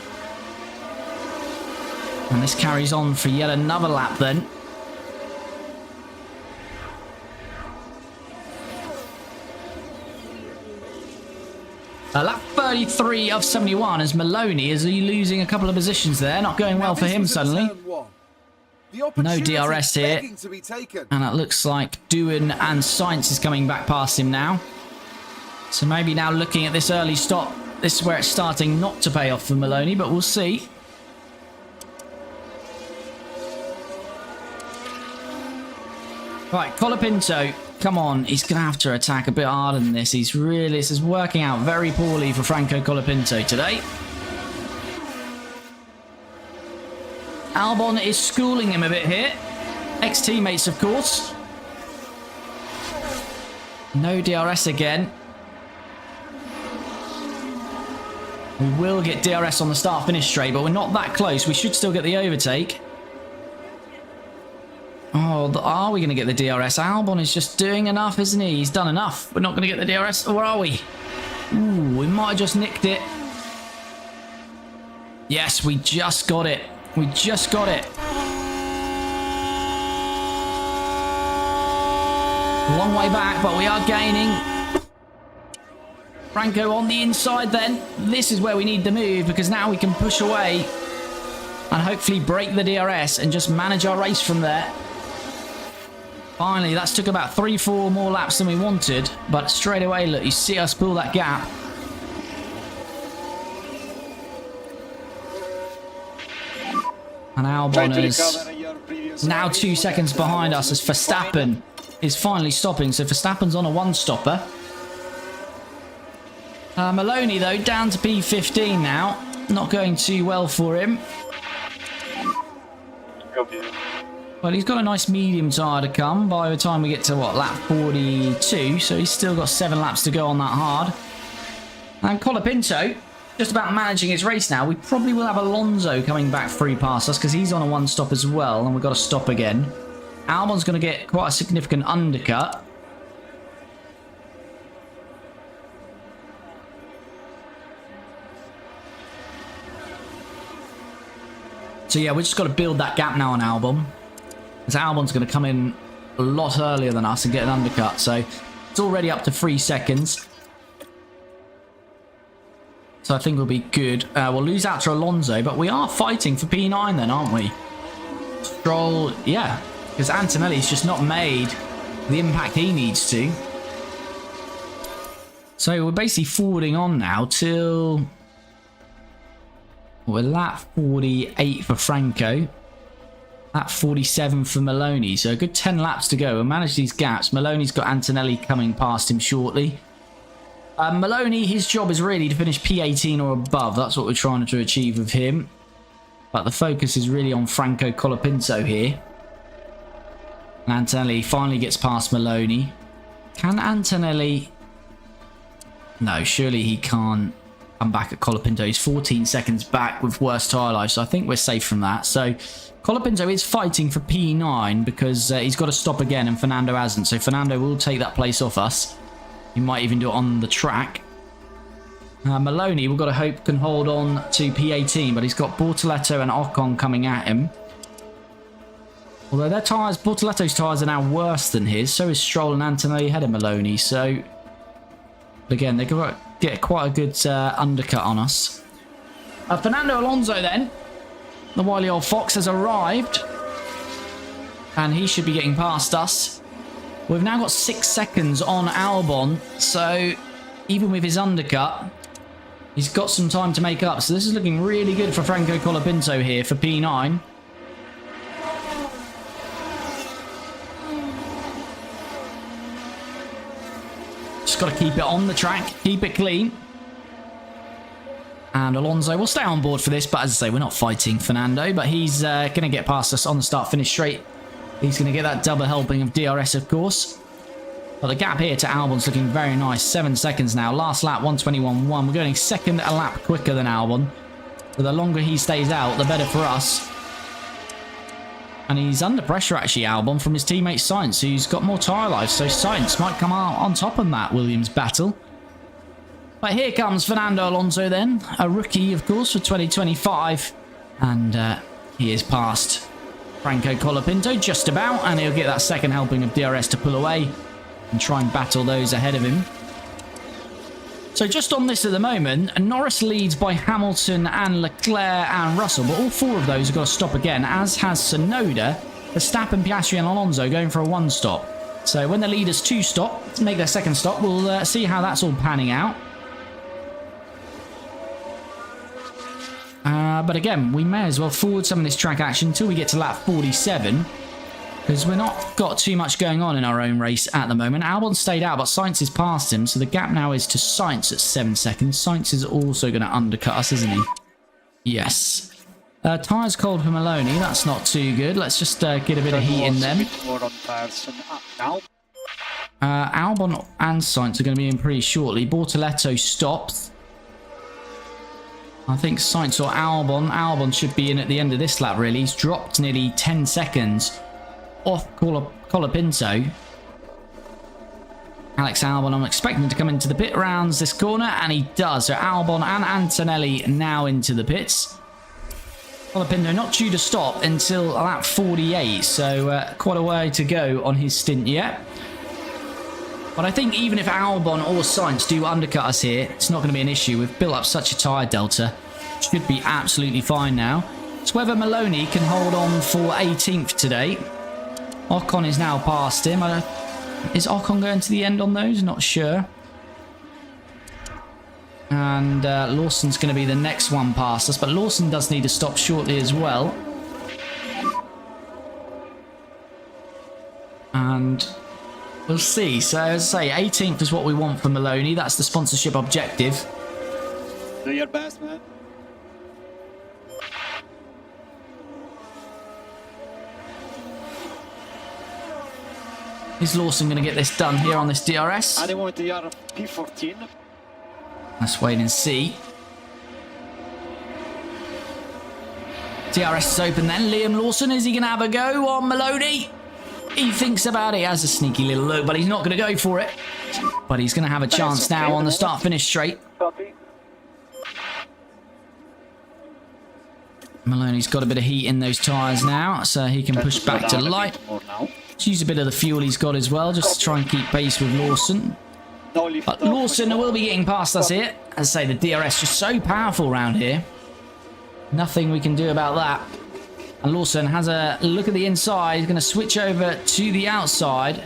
And this carries on for yet another lap then. Lap 33 of 71 as Maloney is losing a couple of positions there. Not going well for him suddenly. No DRS here. And it looks like Doohan and Sainz is coming back past him now. So maybe now looking at this early stop, this is where it's starting not to pay off for Maloney, but we'll see. Right, Colapinto, come on. He's going to have to attack a bit harder than this. This is working out very poorly for Franco Colapinto today. Albon is schooling him a bit here. Ex-teammates, of course. No DRS again. We will get DRS on the start-finish straight, but we're not that close. We should still get the overtake. Oh, are we going to get the DRS? Albon is just doing enough, isn't he? He's done enough. We're not going to get the DRS, or are we? Ooh, we might have just nicked it. Yes, we just got it. We just got it. Long way back, but we are gaining. Franco on the inside then. This is where we need the move, because now we can push away and hopefully break the DRS and just manage our race from there. Finally, that's took about 3-4 more laps than we wanted, but straight away, look, you see us pull that gap. And Albon is now 2 seconds behind us as Verstappen is finally stopping. So Verstappen's on a one-stopper. Maloney, though, down to P15 now. Not going too well for him. Well, he's got a nice medium tyre to come by the time we get to, what, lap 42. So he's still got 7 laps to go on that hard. And Colapinto, just about managing his race now. We probably will have Alonso coming back free past us because he's on a one-stop as well. And we've got to stop again. Albon's going to get quite a significant undercut. So yeah, we've just got to build that gap now on Albon. Because Albon's going to come in a lot earlier than us and get an undercut. So it's already up to 3 seconds. So I think we'll be good. We'll lose out to Alonso, but we are fighting for P9 then, aren't we? Stroll, yeah. Because Antonelli's just not made the impact he needs to. So we're basically forwarding on now till... We're lap 48 for Franco. Lap 47 for Maloney. So a good 10 laps to go. We'll manage these gaps. Maloney's got Antonelli coming past him shortly. Maloney, his job is really to finish P18 or above. That's what we're trying to achieve with him. But the focus is really on Franco Colapinto here. And Antonelli finally gets past Maloney. Can Antonelli... No, surely he can't come back at Colapinto. He's 14 seconds back with worse tyre life, so I think we're safe from that. So Colapinto is fighting for P9 because he's got to stop again and Fernando hasn't. So Fernando will take that place off us. He might even do it on the track. Maloney, we've got to hope, can hold on to P18, but he's got Bortoleto and Ocon coming at him. Although their tyres, Bortoletto's tyres are now worse than his, so is Stroll and Antonelli ahead of Maloney. So, again, they're going to get quite a good undercut on us. Fernando Alonso then, the wily old fox, has arrived. And he should be getting past us. We've now got 6 seconds on Albon, so even with his undercut, he's got some time to make up. So this is looking really good for Franco Colapinto here for P9. Just got to keep it on the track, keep it clean. And Alonso will stay on board for this, but as I say, we're not fighting Fernando, but he's going to get past us on the start-finish straight. He's going to get that double helping of DRS, of course. But the gap here to Albon's looking very nice. 7 seconds now. Last lap, 1:21.1. We're going second a lap quicker than Albon. So the longer he stays out, the better for us. And he's under pressure, actually, Albon, from his teammate Sainz, who's got more tyre life. So Sainz might come out on top of that Williams battle. But here comes Fernando Alonso then. A rookie, of course, for 2025. And he is past Franco Colapinto just about, and he'll get that second helping of DRS to pull away and try and battle those ahead of him. So just on this at the moment, Norris leads by Hamilton and Leclerc and Russell, but all four of those have got to stop again, as has Tsunoda, Verstappen, Piastri and Alonso going for a one stop. So when the leaders two stop, make their second stop, we'll see how that's all panning out. But again, we may as well forward some of this track action until we get to lap 47. Because we're not got too much going on in our own race at the moment. Albon stayed out, but Sainz is past him. So the gap now is to Sainz at 7 seconds. Sainz is also going to undercut us, isn't he? Yes. Tyres cold for Maloney. That's not too good. Let's just get a bit of heat in them. Albon and Sainz are going to be in pretty shortly. Bortoletto stopped. I think Sainz or Albon. Albon should be in at the end of this lap, really. He's dropped nearly 10 seconds. Off Colapinto. Alex Albon, I'm expecting to come into the pit rounds this corner, and he does. So Albon and Antonelli now into the pits. Colapinto not due to stop until lap 48, so quite a way to go on his stint yet. But I think even if Albon or Sainz do undercut us here, it's not going to be an issue. We've built up such a tyre delta. Should be absolutely fine now. It's whether Maloney can hold on for 18th today. Ocon is now past him. Is Ocon going to the end on those? Not sure. And Lawson's going to be the next one past us. But Lawson does need to stop shortly as well. And we'll see. So as I say, 18th is what we want for Maloney. That's the sponsorship objective. Do your best, man. Is Lawson going to get this done here on this DRS? Anyone to your P14? Let's wait and see. DRS is open then. Liam Lawson, is he going to have a go on Maloney? He thinks about it. He has a sneaky little look, but he's not going to go for it. But he's going to have a chance now on the start-finish straight. Maloney's got a bit of heat in those tyres now, so he can push back to light. Use a bit of the fuel he's got as well, just to try and keep pace with Lawson. But Lawson will be getting past us here. As I say, the DRS just so powerful around here. Nothing we can do about that. And Lawson has a look at the inside. He's going to switch over to the outside.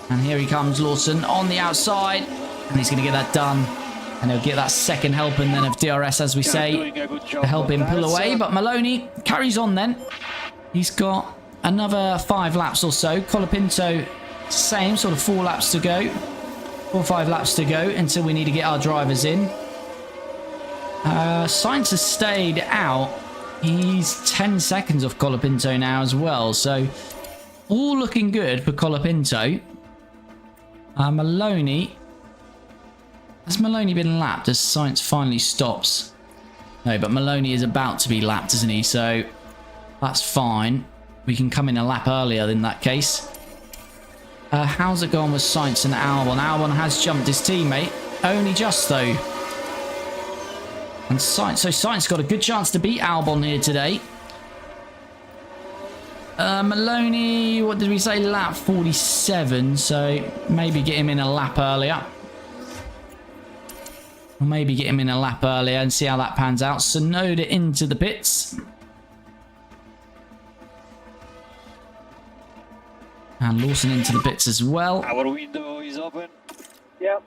And here he comes, Lawson, on the outside. And he's going to get that done. And he'll get that second helping then of DRS, as we say, to help him pull away. But Maloney carries on then. He's got another 5 laps or so. Colapinto, same, sort of 4 laps to go. 4 or 5 laps to go until we need to get our drivers in. Sainz has stayed out. He's 10 seconds off Colapinto now as well. So, all looking good for Colapinto. Maloney. Has Maloney been lapped as Sainz finally stops? No, but Maloney is about to be lapped, isn't he? So, that's fine. We can come in a lap earlier in that case. How's it going with Sainz and Albon? Albon has jumped his teammate. Only just, though. And Sainz got a good chance to beat Albon here today. Maloney, what did we say? Lap 47. So maybe get him in a lap earlier. Or maybe get him in a lap earlier and see how that pans out. Tsunoda into the pits. And Lawson into the pits as well. Our window is open. Yep.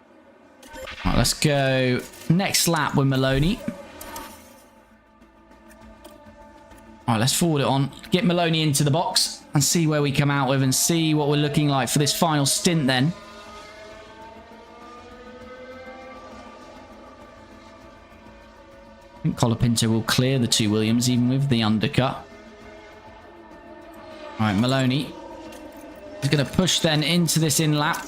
Right, let's go next lap with Maloney. Alright, let's forward it on. Get Maloney into the box and see where we come out with and see what we're looking like for this final stint then. I think Colapinto will clear the 2 Williams even with the undercut. Alright, Maloney is going to push then into this in lap.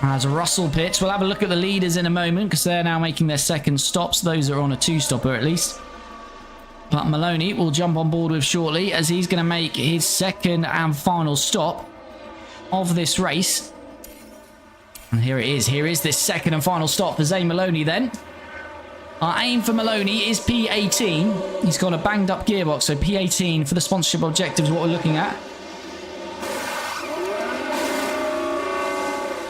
As Russell pits, we'll have a look at the leaders in a moment because they're now making their second stops. Those are on a 2-stopper at least. But Maloney will jump on board with shortly as he's going to make his second and final stop of this race. And here it is. Here is this second and final stop for Zane Maloney then. Our aim for Maloney is P18. He's got a banged up gearbox, so P18 for the sponsorship objective is what we're looking at.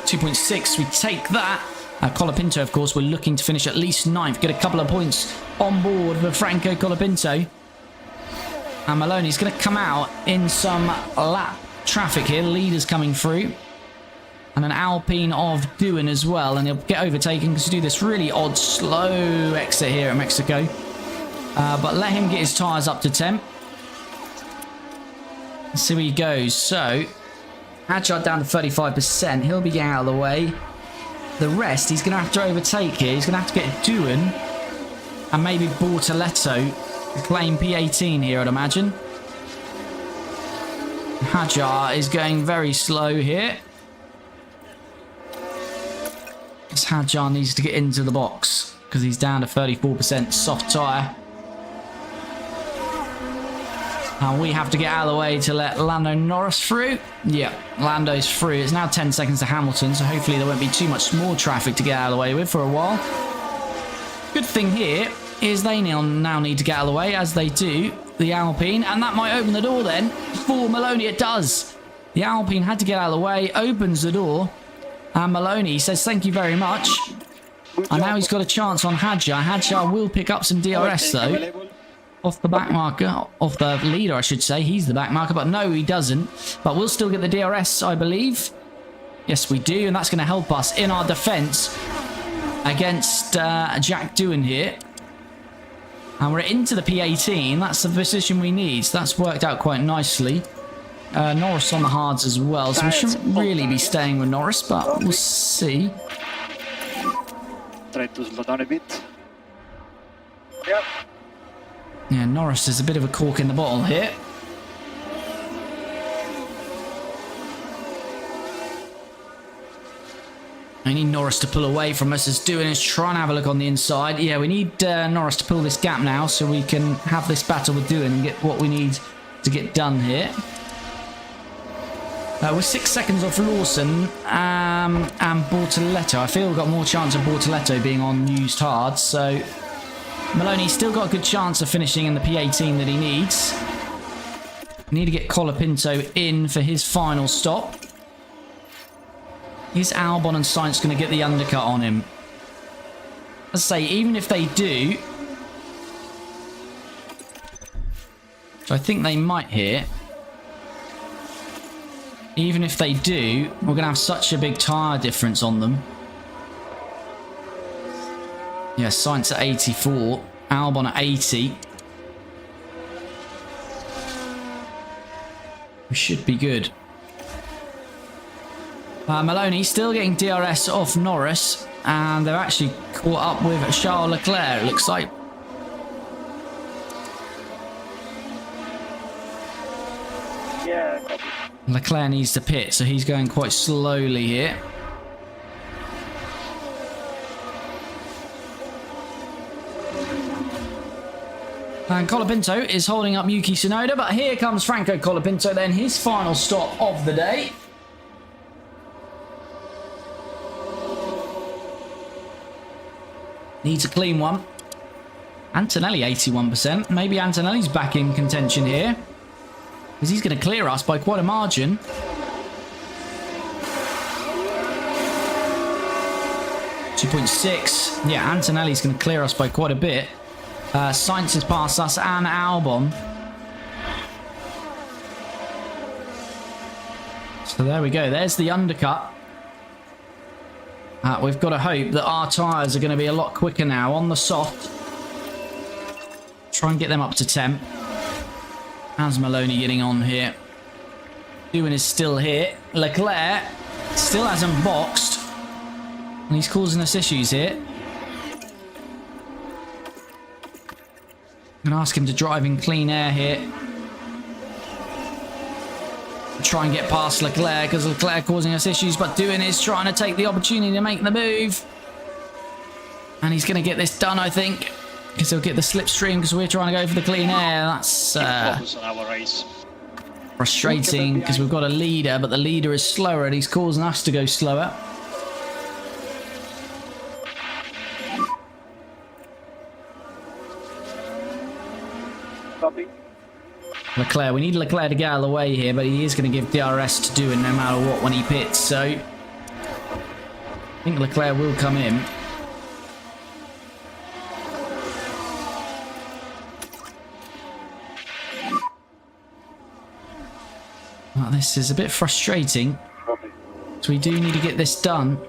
2.6, we take that. Colapinto, of course, we're looking to finish at least 9th, get a couple of points on board for Franco Colapinto. And Maloney's going to come out in some lap traffic here. Leaders coming through. And an Alpine of Doohan as well. And he'll get overtaken because you do this really odd, slow exit here at Mexico. But let him get his tyres up to temp. Let's see where he goes. So, Hadjar down to 35%. He'll be getting out of the way. The rest, he's going to have to overtake here. He's going to have to get Doohan. And maybe Bortoletto. Claim P18 here, I'd imagine. Hadjar is going very slow here. This Hadjar needs to get into the box because he's down to 34% soft tyre. And we have to get out of the way to let Lando Norris through. Yeah, Lando's through. It's now 10 seconds to Hamilton, so hopefully there won't be too much more traffic to get out of the way with for a while. Good thing here is they now need to get out of the way, as they do, the Alpine, and that might open the door then for Maloney. It does. The Alpine had to get out of the way, opens the door, and Maloney says thank you very much. And now he's got a chance on Hadjar. Hadjar will pick up some DRS though, off the back marker, off the leader I should say. He's the back marker, but no he doesn't. But we'll still get the DRS, I believe. Yes we do, and that's going to help us in our defence against Jack Doohan here. And we're into the P18. That's the position we need. So that's worked out quite nicely. Norris on the hards as well. So we shouldn't really be staying with Norris, but we'll see. Try to slow down a bit. Yep. Yeah, Norris is a bit of a cork in the bottle here. I need Norris to pull away from us as Doohan is trying to have a look on the inside. Yeah, we need Norris to pull this gap now so we can have this battle with Doohan and get what we need to get done here. We're 6 seconds off Lawson and Bortoletto. I feel we've got more chance of Bortoletto being on used hard, so Maloney's still got a good chance of finishing in the P18 that he needs. We need to get Colapinto in for his final stop. Is Albon and Sainz going to get the undercut on him? As I say, even if they do, which I think they might here, even if they do, we're going to have such a big tyre difference on them. Yeah, Sainz at 84, Albon at 80. We should be good. Maloney still getting DRS off Norris, and they're actually caught up with Charles Leclerc, it looks like. Yeah, copy. Leclerc needs to pit, so he's going quite slowly here. And Colapinto is holding up Yuki Tsunoda, but here comes Franco Colapinto then, his final stop of the day. Needs a clean one. Antonelli 81%. Maybe Antonelli's back in contention here, because he's going to clear us by quite a margin. .6. Yeah, Antonelli's going to clear us by quite a bit. Sainz has passed us and Albon. So there we go. There's the undercut. We've got to hope that our tyres are going to be a lot quicker now on the soft. Try and get them up to temp. How's Maloney getting on here? Doohan is still here. Leclerc still hasn't boxed. And he's causing us issues here. I'm going to ask him to drive in clean air here. Try and get past Leclerc, because Leclerc causing us issues, but Doohan is trying to take the opportunity to make the move. And he's going to get this done, I think, because he'll get the slipstream because we're trying to go for the clean air. That's Focus on our race. frustrating because we've got a leader, but the leader is slower and he's causing us to go slower. Copy. Leclerc, we need Leclerc to get out of the way here, but he is going to give DRS to Doohan no matter what when he pits, so think Leclerc will come in. Well, this is a bit frustrating. So we do need to get this done.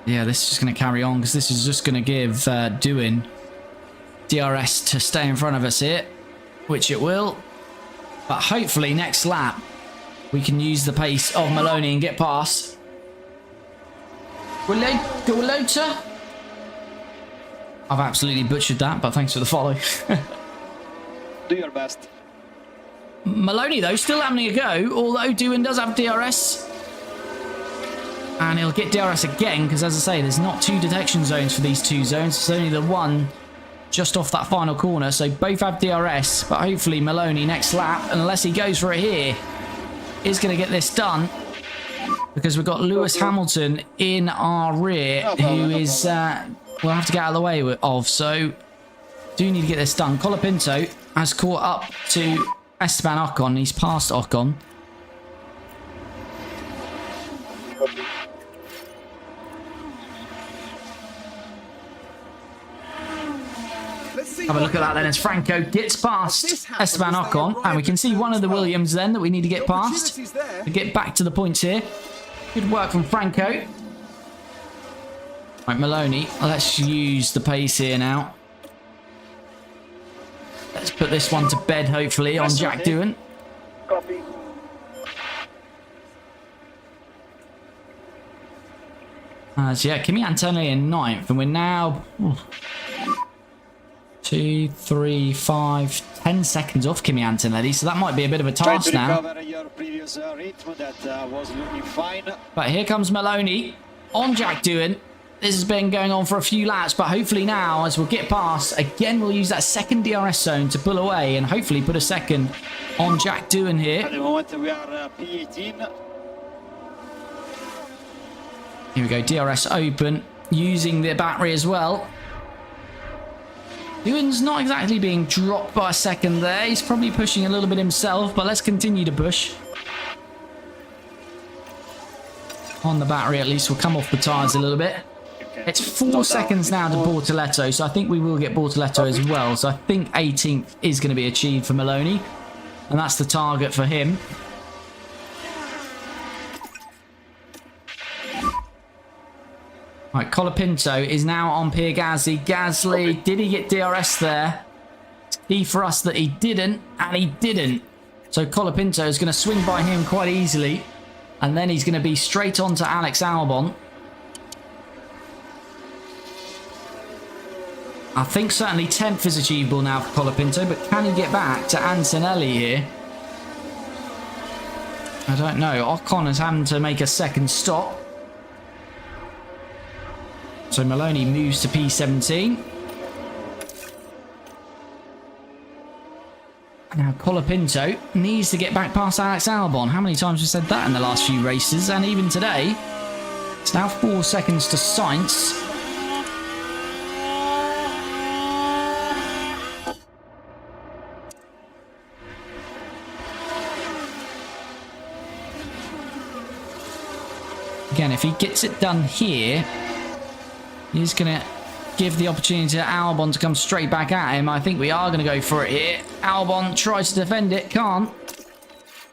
Yeah, this is just going to carry on because this is just going to give Doohan DRS to stay in front of us here, which it will. But hopefully next lap we can use the pace of Maloney and get past. Golota. I've absolutely butchered that, but thanks for the follow. Do your best. Maloney, though, still having a go, although Doohan does have DRS. And he'll get DRS again, because as I say, there's not two detection zones for these two zones. It's only the one just off that final corner, so both have DRS. But hopefully Maloney next lap, unless he goes for it here, is going to get this done. Because we've got Lewis Hamilton in our rear, who is... we'll have to get out of the way of, so do need to get this done. Colapinto has caught up to Esteban Ocon. He's passed Ocon. Have a look at that then as Franco gets past Esteban Ocon, and we can see one of the Williams then that we need to get past to get back to the points here. Good work from Franco. Right, Maloney, let's use the pace here now. Let's put this one to bed, hopefully, on Jack Doohan. Copy. So yeah, Kimi Antonelli in 9th, and we're now 2, 3, 5, 10 seconds off Kimi Antonelli, so that might be a bit of a task now. Your previous rhythm that was looking fine. But here comes Maloney on Jack Doohan. This has been going on for a few laps, but hopefully now, as we'll get past, again, we'll use that second DRS zone to pull away and hopefully put a second on Jack Doohan here. At the moment, we are P18. Here we go, DRS open, using the battery as well. Doohan's not exactly being dropped by a second there. He's probably pushing a little bit himself, but let's continue to push. On the battery, at least, we'll come off the tyres a little bit. It's 4 seconds now to Bortoletto, so I think we will get Bortoletto as well. So I think 18th is going to be achieved for Maloney, and that's the target for him. Right, Colapinto is now on Pierre Gasly. Gasly, did he get DRS there? It's key for us that he didn't, and he didn't. So Colapinto is going to swing by him quite easily, and then he's going to be straight on to Alex Albon. I think certainly 10th is achievable now for Colapinto, but can he get back to Antonelli here? I don't know. Ocon is having to make a second stop. So Maloney moves to P17. Now Colapinto needs to get back past Alex Albon. How many times have we said that in the last few races? And even today, it's now 4 seconds to Sainz. Again, if he gets it done here, he's going to give the opportunity to Albon to come straight back at him. I think we are going to go for it here. Albon tries to defend it, can't.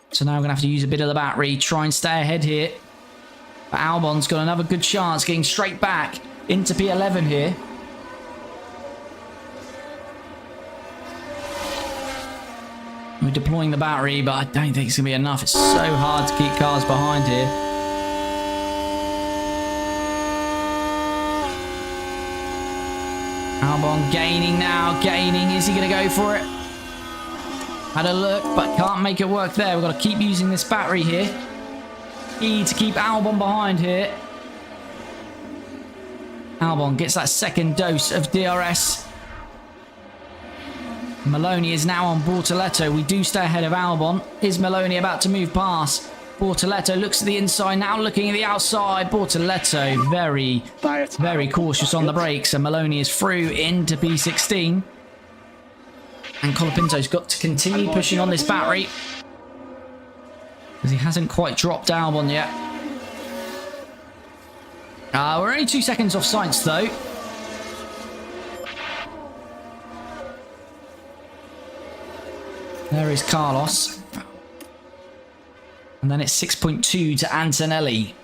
So now we're going to have to use a bit of the battery, try and stay ahead here. But Albon's got another good chance getting straight back into P11 here. We're deploying the battery, but I don't think it's going to be enough. It's so hard to keep cars behind here. Albon gaining now, gaining. Is he going to go for it? Had a look, but can't make it work there. We've got to keep using this battery here. Key to keep Albon behind here. Albon gets that second dose of DRS. Maloney is now on Bortoletto. We do stay ahead of Albon. Is Maloney about to move past? Bortoletto looks at the inside, now looking at the outside. Bortoletto very cautious on the brakes, and Maloney is through into P16. And Colapinto's got to continue pushing on this battery. Because he hasn't quite dropped Albon yet. We're only 2 seconds off Sainz though. There is Carlos. And then it's 6.2 to Antonelli.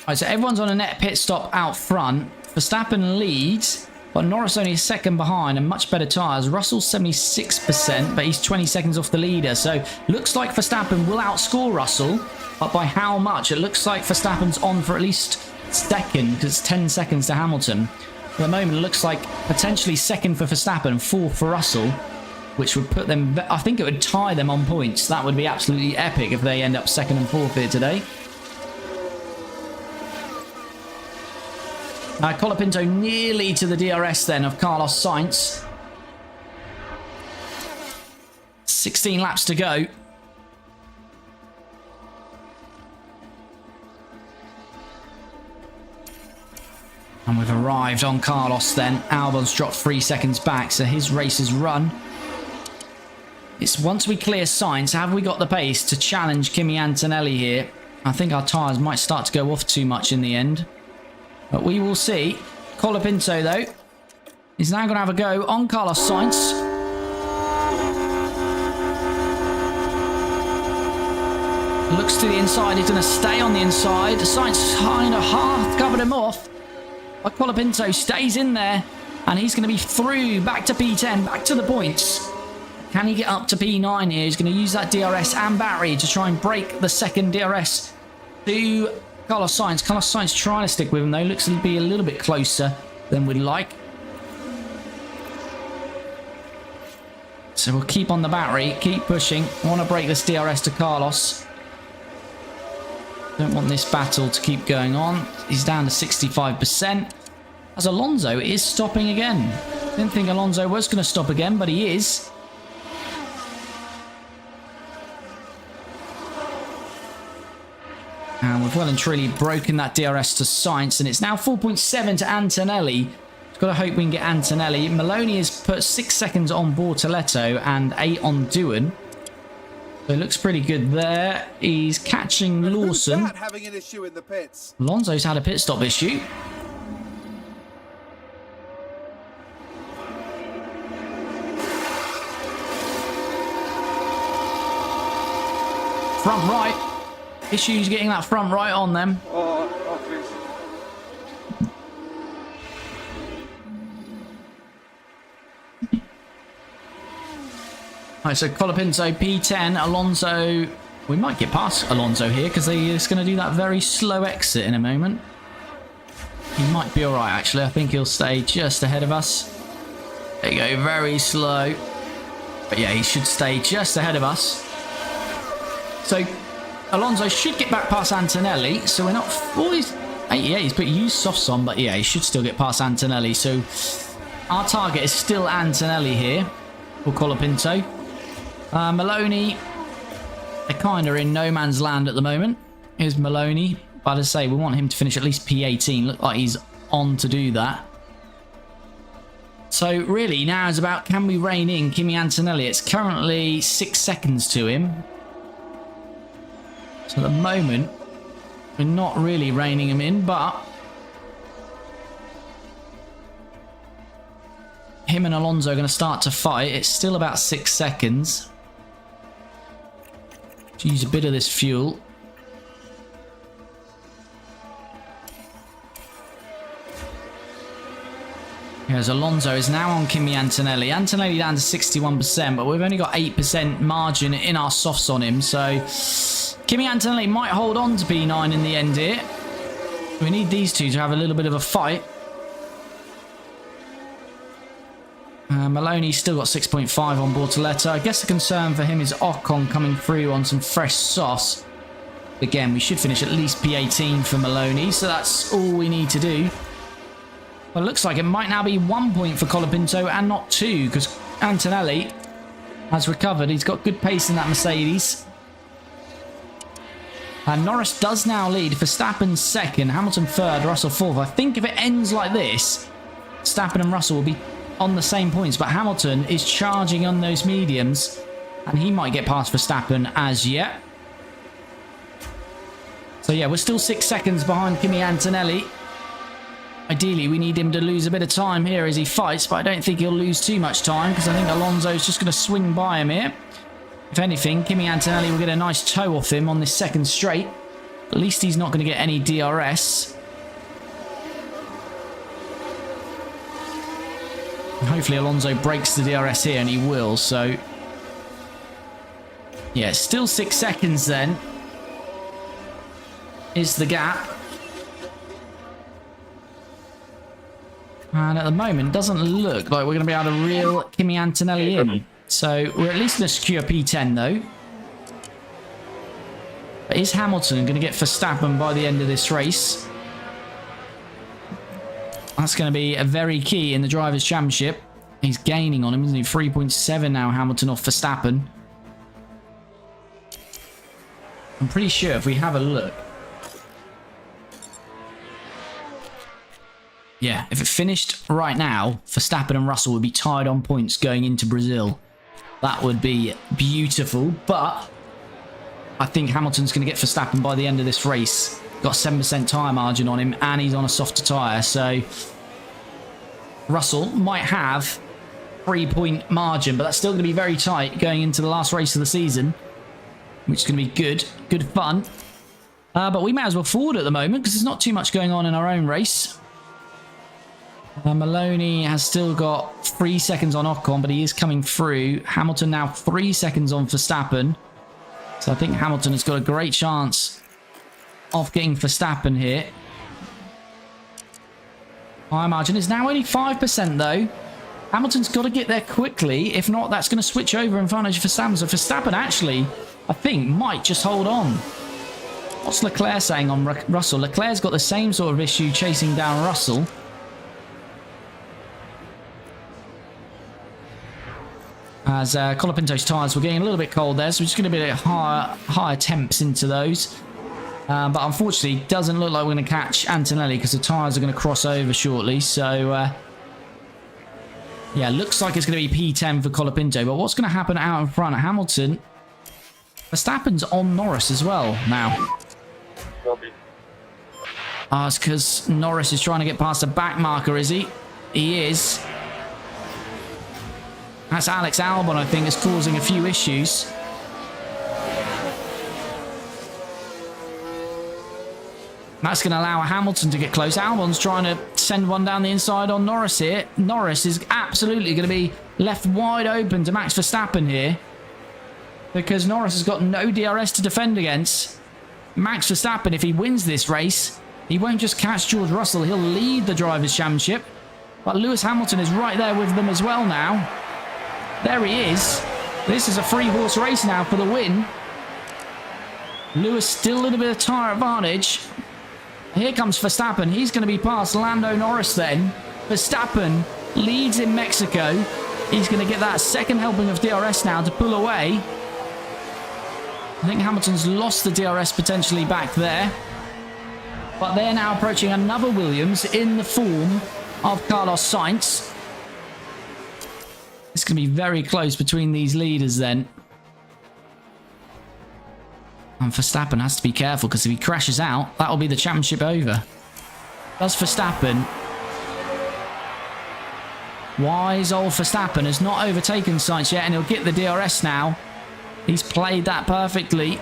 Right, so everyone's on a net pit stop out front. Verstappen leads, but Norris only a second behind and much better tyres. Russell's 76%, but he's 20 seconds off the leader. So looks like Verstappen will outscore Russell, but by how much? It looks like Verstappen's on for at least second, because it's 10 seconds to Hamilton. At the moment, it looks like potentially second for Verstappen, fourth for Russell, which would put them, I think it would tie them on points. That would be absolutely epic if they end up second and fourth here today. Colapinto nearly to the DRS then of Carlos Sainz. 16 laps to go. And we've arrived on Carlos then. Albon's dropped 3 seconds back, so his race is run. It's once we clear Sainz, have we got the pace to challenge Kimi Antonelli here? I think our tyres might start to go off too much in the end. But we will see. Colapinto, though, is now going to have a go on Carlos Sainz. Looks to the inside. He's going to stay on the inside. Sainz kind of half covered him off. But Colapinto stays in there. And he's going to be through. Back to P10. Back to the points. Can he get up to P9 here? He's going to use that DRS and battery to try and break the second DRS to Carlos Sainz. Carlos Sainz trying to stick with him though. Looks to be a little bit closer than we'd like. So we'll keep on the battery. Keep pushing. I want to break this DRS to Carlos. Don't want this battle to keep going on. He's down to 65%. As Alonso is stopping again. Didn't think Alonso was going to stop again, but he is. And we've well and truly broken that DRS to Sainz, and it's now 4.7 to Antonelli. Got to hope we can get Antonelli. Maloney has put 6 seconds on Bortoletto and 8 on Doohan. So it looks pretty good there. He's catching Lawson. Who's that having an issue in the pits? Alonso's had a pit stop issue. Front right. Issues getting that front right on them. Oh, please. Right, so Colapinto P10, Alonso. We might get past Alonso here because he's going to do that very slow exit in a moment. He might be alright actually. I think he'll stay just ahead of us. There you go, very slow. But yeah, he should stay just ahead of us. So Alonso should get back past Antonelli, so we're not... Oh, he's put used softs on, but yeah, he should still get past Antonelli. So our target is still Antonelli here for Colapinto. Maloney, they're kind of in no man's land at the moment. Here's Maloney. But as I say, we want him to finish at least P18. Look like he's on to do that. So really, now is about can we rein in Kimi Antonelli? It's currently 6 seconds to him. So at the moment, we're not really reining him in, but him and Alonso are going to start to fight. It's still about 6 seconds. Use a bit of this fuel. As Alonso is now on Kimi Antonelli. Antonelli down to 61%, but we've only got 8% margin in our softs on him, so Kimi Antonelli might hold on to P9 in the end here. We need these two to have a little bit of a fight. Maloney's still got 6.5 on Bortoletto. I guess the concern for him is Ocon coming through on some fresh sauce. Again, we should finish at least P18 for Maloney, so that's all we need to do. Well, it looks like it might now be 1 point for Colapinto and not 2, because Antonelli has recovered. He's got good pace in that Mercedes. And Norris does now lead. Verstappen second, Hamilton third, Russell fourth. I think if it ends like this, Verstappen and Russell will be on the same points, but Hamilton is charging on those mediums. And he might get past Verstappen as yet. So yeah, we're still 6 seconds behind Kimi Antonelli. Ideally, we need him to lose a bit of time here as he fights, but I don't think he'll lose too much time because I think Alonso's just going to swing by him here. If anything, Kimi Antonelli will get a nice toe off him on this second straight. At least he's not going to get any DRS. And hopefully Alonso breaks the DRS here, and he will, so... yeah, still 6 seconds then. Is the gap. And at the moment, it doesn't look like we're going to be able to reel Kimi Antonelli in. So we're at least going to secure P10 though. But is Hamilton going to get Verstappen by the end of this race? That's going to be a very key in the Drivers' Championship. He's gaining on him, isn't he? 3.7 now, Hamilton off Verstappen. I'm pretty sure if we have a look. Yeah, if it finished right now, Verstappen and Russell would be tied on points going into Brazil. That would be beautiful, but I think Hamilton's going to get Verstappen by the end of this race. Got 7% tyre margin on him, and he's on a softer tyre, so Russell might have 3-point margin, but that's still going to be very tight going into the last race of the season, which is going to be good fun. But we may as well forward at the moment because there's not too much going on in our own race. Maloney has still got 3 seconds on Ocon, but he is coming through. Hamilton now 3 seconds on Verstappen. So I think Hamilton has got a great chance of getting Verstappen here. High margin is now only 5% though. Hamilton's got to get there quickly. If not, that's going to switch over in front of Verstappen. So Verstappen actually, I think, might just hold on. What's Leclerc saying on Russell? Leclerc's got the same sort of issue chasing down Russell. As Colapinto's tyres were getting a little bit cold there, so we're just going to be at higher temps into those. But unfortunately, it doesn't look like we're going to catch Antonelli because the tyres are going to cross over shortly. So, yeah, looks like it's going to be P10 for Colapinto. But what's going to happen out in front? Hamilton. Verstappen's on Norris as well now. It's because Norris is trying to get past the back marker, is he? He is. That's Alex Albon, I think, is causing a few issues. That's going to allow Hamilton to get close. Albon's trying to send one down the inside on Norris here. Norris is absolutely going to be left wide open to Max Verstappen here, because Norris has got no DRS to defend against. Max Verstappen, if he wins this race, he won't just catch George Russell, he'll lead the Drivers' Championship. But Lewis Hamilton is right there with them as well now. There he is. This is a 3-horse race now for the win. Lewis still a little bit of tyre advantage. Here comes Verstappen. He's going to be past Lando Norris then. Verstappen leads in Mexico. He's going to get that second helping of DRS now to pull away. I think Hamilton's lost the DRS potentially back there. But they're now approaching another Williams in the form of Carlos Sainz. It's going to be very close between these leaders then. And Verstappen has to be careful because if he crashes out, that'll be the championship over. Does Verstappen? Wise old Verstappen has not overtaken Sainz yet, and he'll get the DRS now. He's played that perfectly.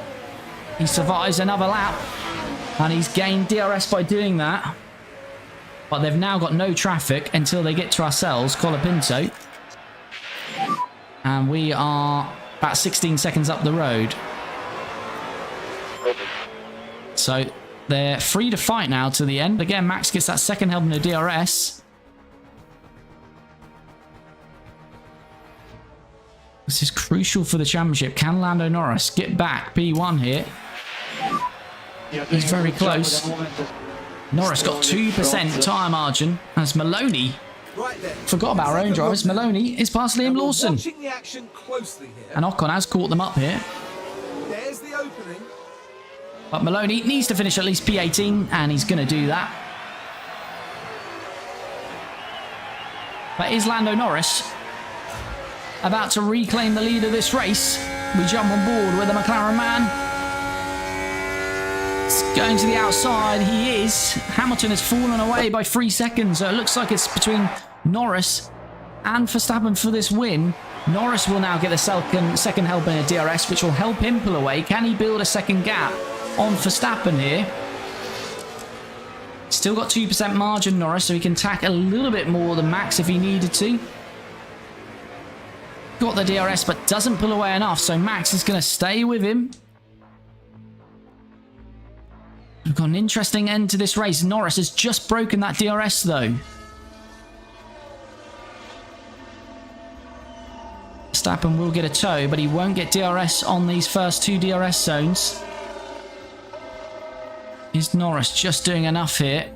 He survives another lap, and he's gained DRS by doing that. But they've now got no traffic until they get to ourselves, Colapinto. And we are about 16 seconds up the road. So they're free to fight now to the end. Again, Max gets that second help in the DRS. This is crucial for the championship. Can Lando Norris get back P1 here? He's very close. Norris got 2% tyre margin as Maloney. Forgot about our own drivers. Maloney is past Liam Lawson. And Ocon has caught them up here. There's the opening. But Maloney needs to finish at least P18, and he's going to do that. But is Lando Norris? about to reclaim the lead of this race. We jump on board with the McLaren man. It's going to the outside. He is. Hamilton has fallen away by 3 seconds. So it looks like it's between Norris and Verstappen for this win. Norris will now get the second help in a DRS, which will help him pull away. Can he build a second gap on Verstappen here? Still got 2% margin, Norris, so he can tack a little bit more than Max if he needed to. Got the DRS, but doesn't pull away enough, so Max is going to stay with him. We've got an interesting end to this race. Norris has just broken that DRS, though. Verstappen will get a tow, but he won't get DRS on these first 2 DRS zones. Is Norris just doing enough here?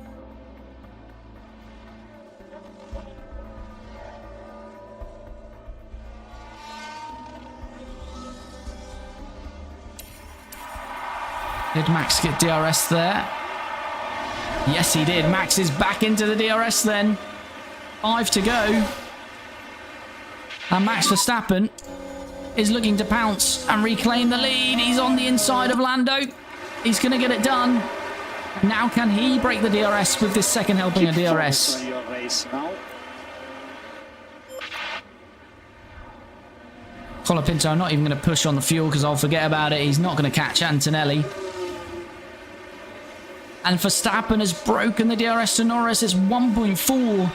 Did Max get DRS there? Yes, he did. Max is back into the DRS then. 5 to go. And Max Verstappen is looking to pounce and reclaim the lead. He's on the inside of Lando. He's going to get it done. Now can he break the DRS with this second helping of DRS? Colapinto, I'm not even going to push on the fuel because I'll forget about it. He's not going to catch Antonelli. And Verstappen has broken the DRS to Norris. It's 1.4.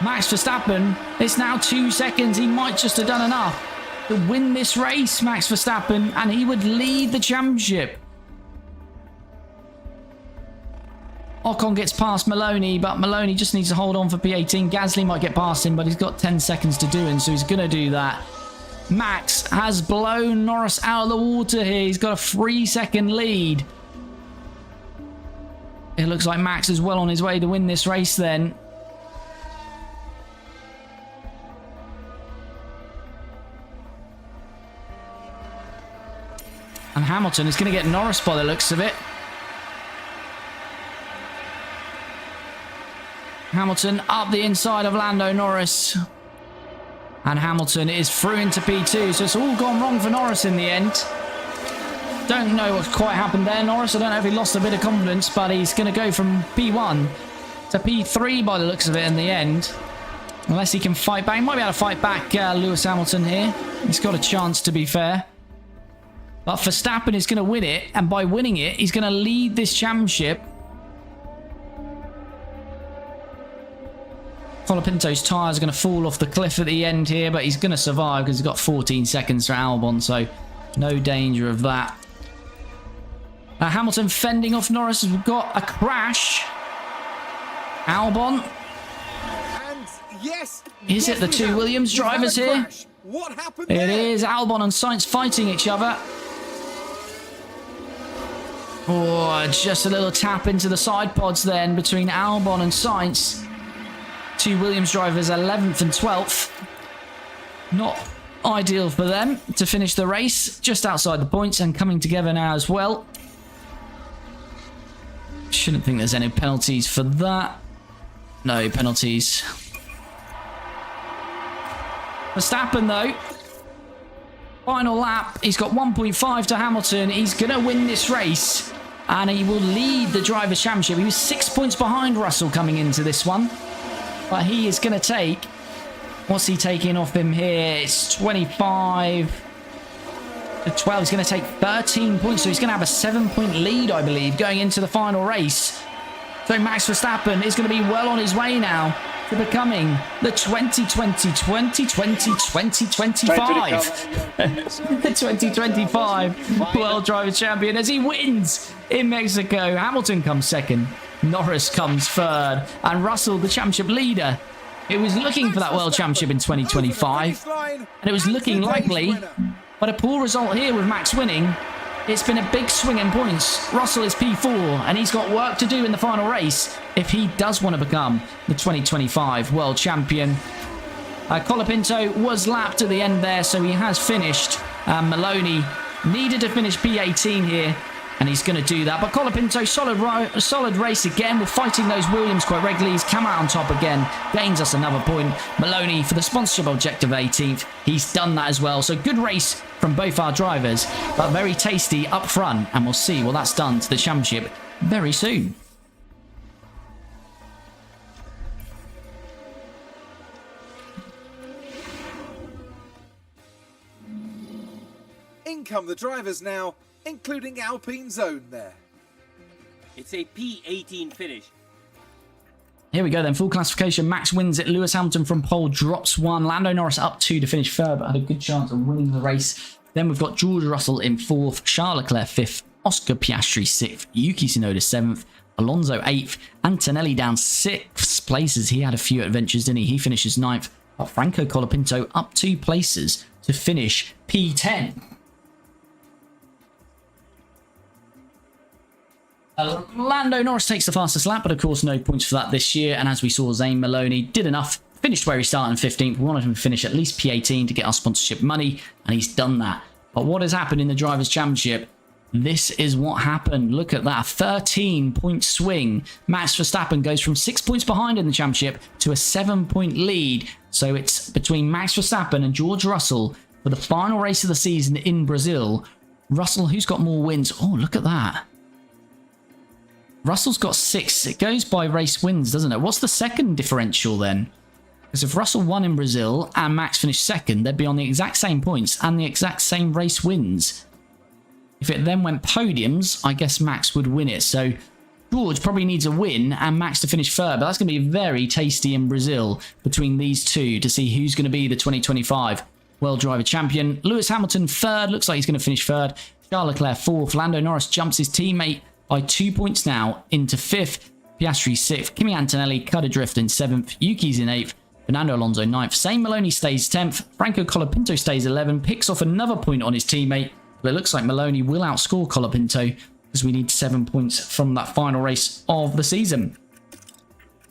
Max Verstappen, it's now 2 seconds. He might just have done enough to win this race, Max Verstappen, and he would lead the championship. Ocon gets past Maloney, but Maloney just needs to hold on for P18. Gasly might get past him, but he's got 10 seconds to do it, so he's going to do that. Max has blown Norris out of the water here. He's got a 3-second lead. It looks like Max is well on his way to win this race then. And Hamilton is going to get Norris by the looks of it. Hamilton up the inside of Lando Norris. And Hamilton is through into P2. So it's all gone wrong for Norris in the end. Don't know what's quite happened there, Norris. I don't know if he lost a bit of confidence, but he's going to go from P1 to P3 by the looks of it in the end. Unless he can fight back. He might be able to fight back Lewis Hamilton here. He's got a chance, to be fair. But Verstappen is going to win it, and by winning it, he's going to lead this championship. Colapinto's tyres are going to fall off the cliff at the end here, but he's going to survive because he's got 14 seconds to Albon, so no danger of that. Hamilton fending off Norris. We've got a crash. Albon. And yes, Is it the two Williams drivers here? What happened It there? is Albon and Sainz fighting each other. Oh, just a little tap into the side pods then between Albon and Sainz. Two Williams drivers, 11th and 12th. Not ideal for them to finish the race. Just outside the points and coming together now as well. Shouldn't think there's any penalties for that. No penalties. Verstappen though, final lap, he's got 1.5 to Hamilton. He's going to win this race and he will lead the Drivers' Championship. He was 6 points behind Russell coming into this one, but he is going to take, what's he taking off him here? It's 25 to 12. He's going to take 13 points, so he's going to have a 7-point lead, I believe, going into the final race. So Max Verstappen is going to be well on his way now to becoming the 2025 World Drivers' Champion as he wins in Mexico. Hamilton comes second, Norris comes third, and Russell, the championship leader. It was looking for that World Championship in 2025, and it was looking likely, but a poor result here with Max winning. It's been a big swing in points. Russell is P4, and he's got work to do in the final race if he does want to become the 2025 World Champion. Colapinto was lapped at the end there, so he has finished. Maloney needed to finish P18 here, And he's going to do that. But Colapinto, solid race again. We're fighting those Williams quite regularly. He's come out on top again. Gains us another point. Maloney for the sponsorship objective 18th. He's done that as well. So good race from both our drivers. But very tasty up front. And we'll see what that's done to the championship very soon. In come the drivers now, including Alpine Zone there. It's a P18 finish. Here we go then, full classification. Max wins it. Lewis Hamilton from pole drops 1. Lando Norris up 2 to finish 3rd, but had a good chance of winning the race. Then we've got George Russell in 4th, Charles Leclerc 5th, Oscar Piastri 6th, Yuki Tsunoda 7th, Alonso 8th, Antonelli down 6 places. He had a few adventures, didn't he? He finishes 9th. But Franco Colapinto up 2 places to finish P10. Lando Norris takes the fastest lap, but of course no points for that this year. And as we saw, Zane Maloney did enough, finished where he started in 15th. We wanted him to finish at least P18 to get our sponsorship money, and he's done that. But what has happened in the Drivers' Championship? This is what happened. Look at that, 13-point swing. Max Verstappen goes from 6 points behind in the championship to a 7-point lead. So it's between Max Verstappen and George Russell for the final race of the season in Brazil. Russell, who's got more wins? Oh, look at that. Russell's got 6. It goes by race wins, doesn't it? What's the second differential then? Because if Russell won in Brazil and Max finished 2nd, they'd be on the exact same points and the exact same race wins. If it then went podiums, I guess Max would win it. So George probably needs a win and Max to finish 3rd. But that's going to be very tasty in Brazil between these two to see who's going to be the 2025 World Driver Champion. Lewis Hamilton 3rd. Looks like he's going to finish 3rd. Charles Leclerc 4th. Lando Norris jumps his teammate by 2 points now into 5th. Piastri 6th. Kimi Antonelli cut adrift in 7th. Yuki's in 8th. Fernando Alonso 9th. Zane Maloney stays 10th. Franco Colapinto stays 11th. Picks off another point on his teammate. But it looks like Maloney will outscore Colapinto because we need 7 points from that final race of the season.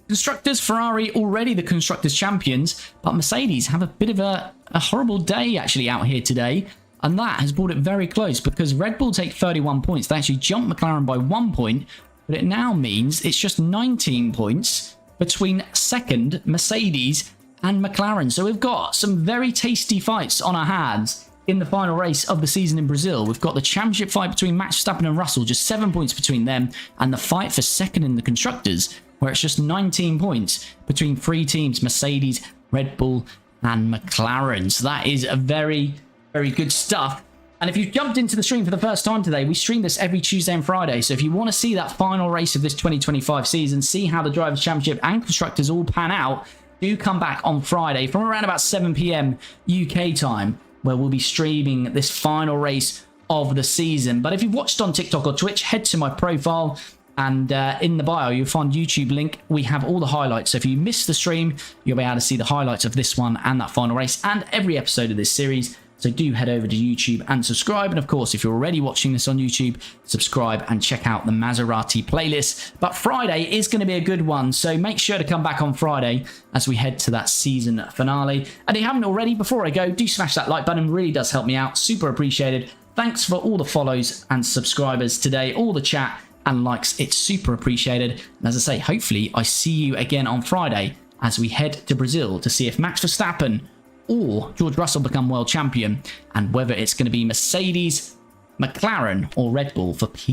Constructors, Ferrari already the Constructors champions, but Mercedes have a bit of a horrible day actually out here today. And that has brought it very close because Red Bull take 31 points. They actually jump McLaren by 1 point, but it now means it's just 19 points between 2nd, Mercedes, and McLaren. So we've got some very tasty fights on our hands in the final race of the season in Brazil. We've got the championship fight between Max Verstappen and Russell, just 7 points between them, and the fight for 2nd in the Constructors, where it's just 19 points between 3 teams, Mercedes, Red Bull, and McLaren. So that is a very good stuff. And if you've jumped into the stream for the first time today, we stream this every Tuesday and Friday. So if you want to see that final race of this 2025 season, see how the Drivers' Championship and Constructors all pan out, do come back on Friday from around about 7 p.m. UK time, where we'll be streaming this final race of the season. But if you've watched on TikTok or Twitch, head to my profile, and in the bio you'll find YouTube link. We have all the highlights, so if you missed the stream, you'll be able to see the highlights of this one and that final race and every episode of this series. So do head over to YouTube and subscribe. And of course, if you're already watching this on YouTube, subscribe and check out the Maserati playlist. But Friday is going to be a good one, so make sure to come back on Friday as we head to that season finale. And if you haven't already, before I go, do smash that like button. It really does help me out. Super appreciated. Thanks for all the follows and subscribers today, all the chat and likes. It's super appreciated. And as I say, hopefully I see you again on Friday as we head to Brazil to see if Max Verstappen or George Russell become world champion, and whether it's going to be Mercedes, McLaren, or Red Bull for P.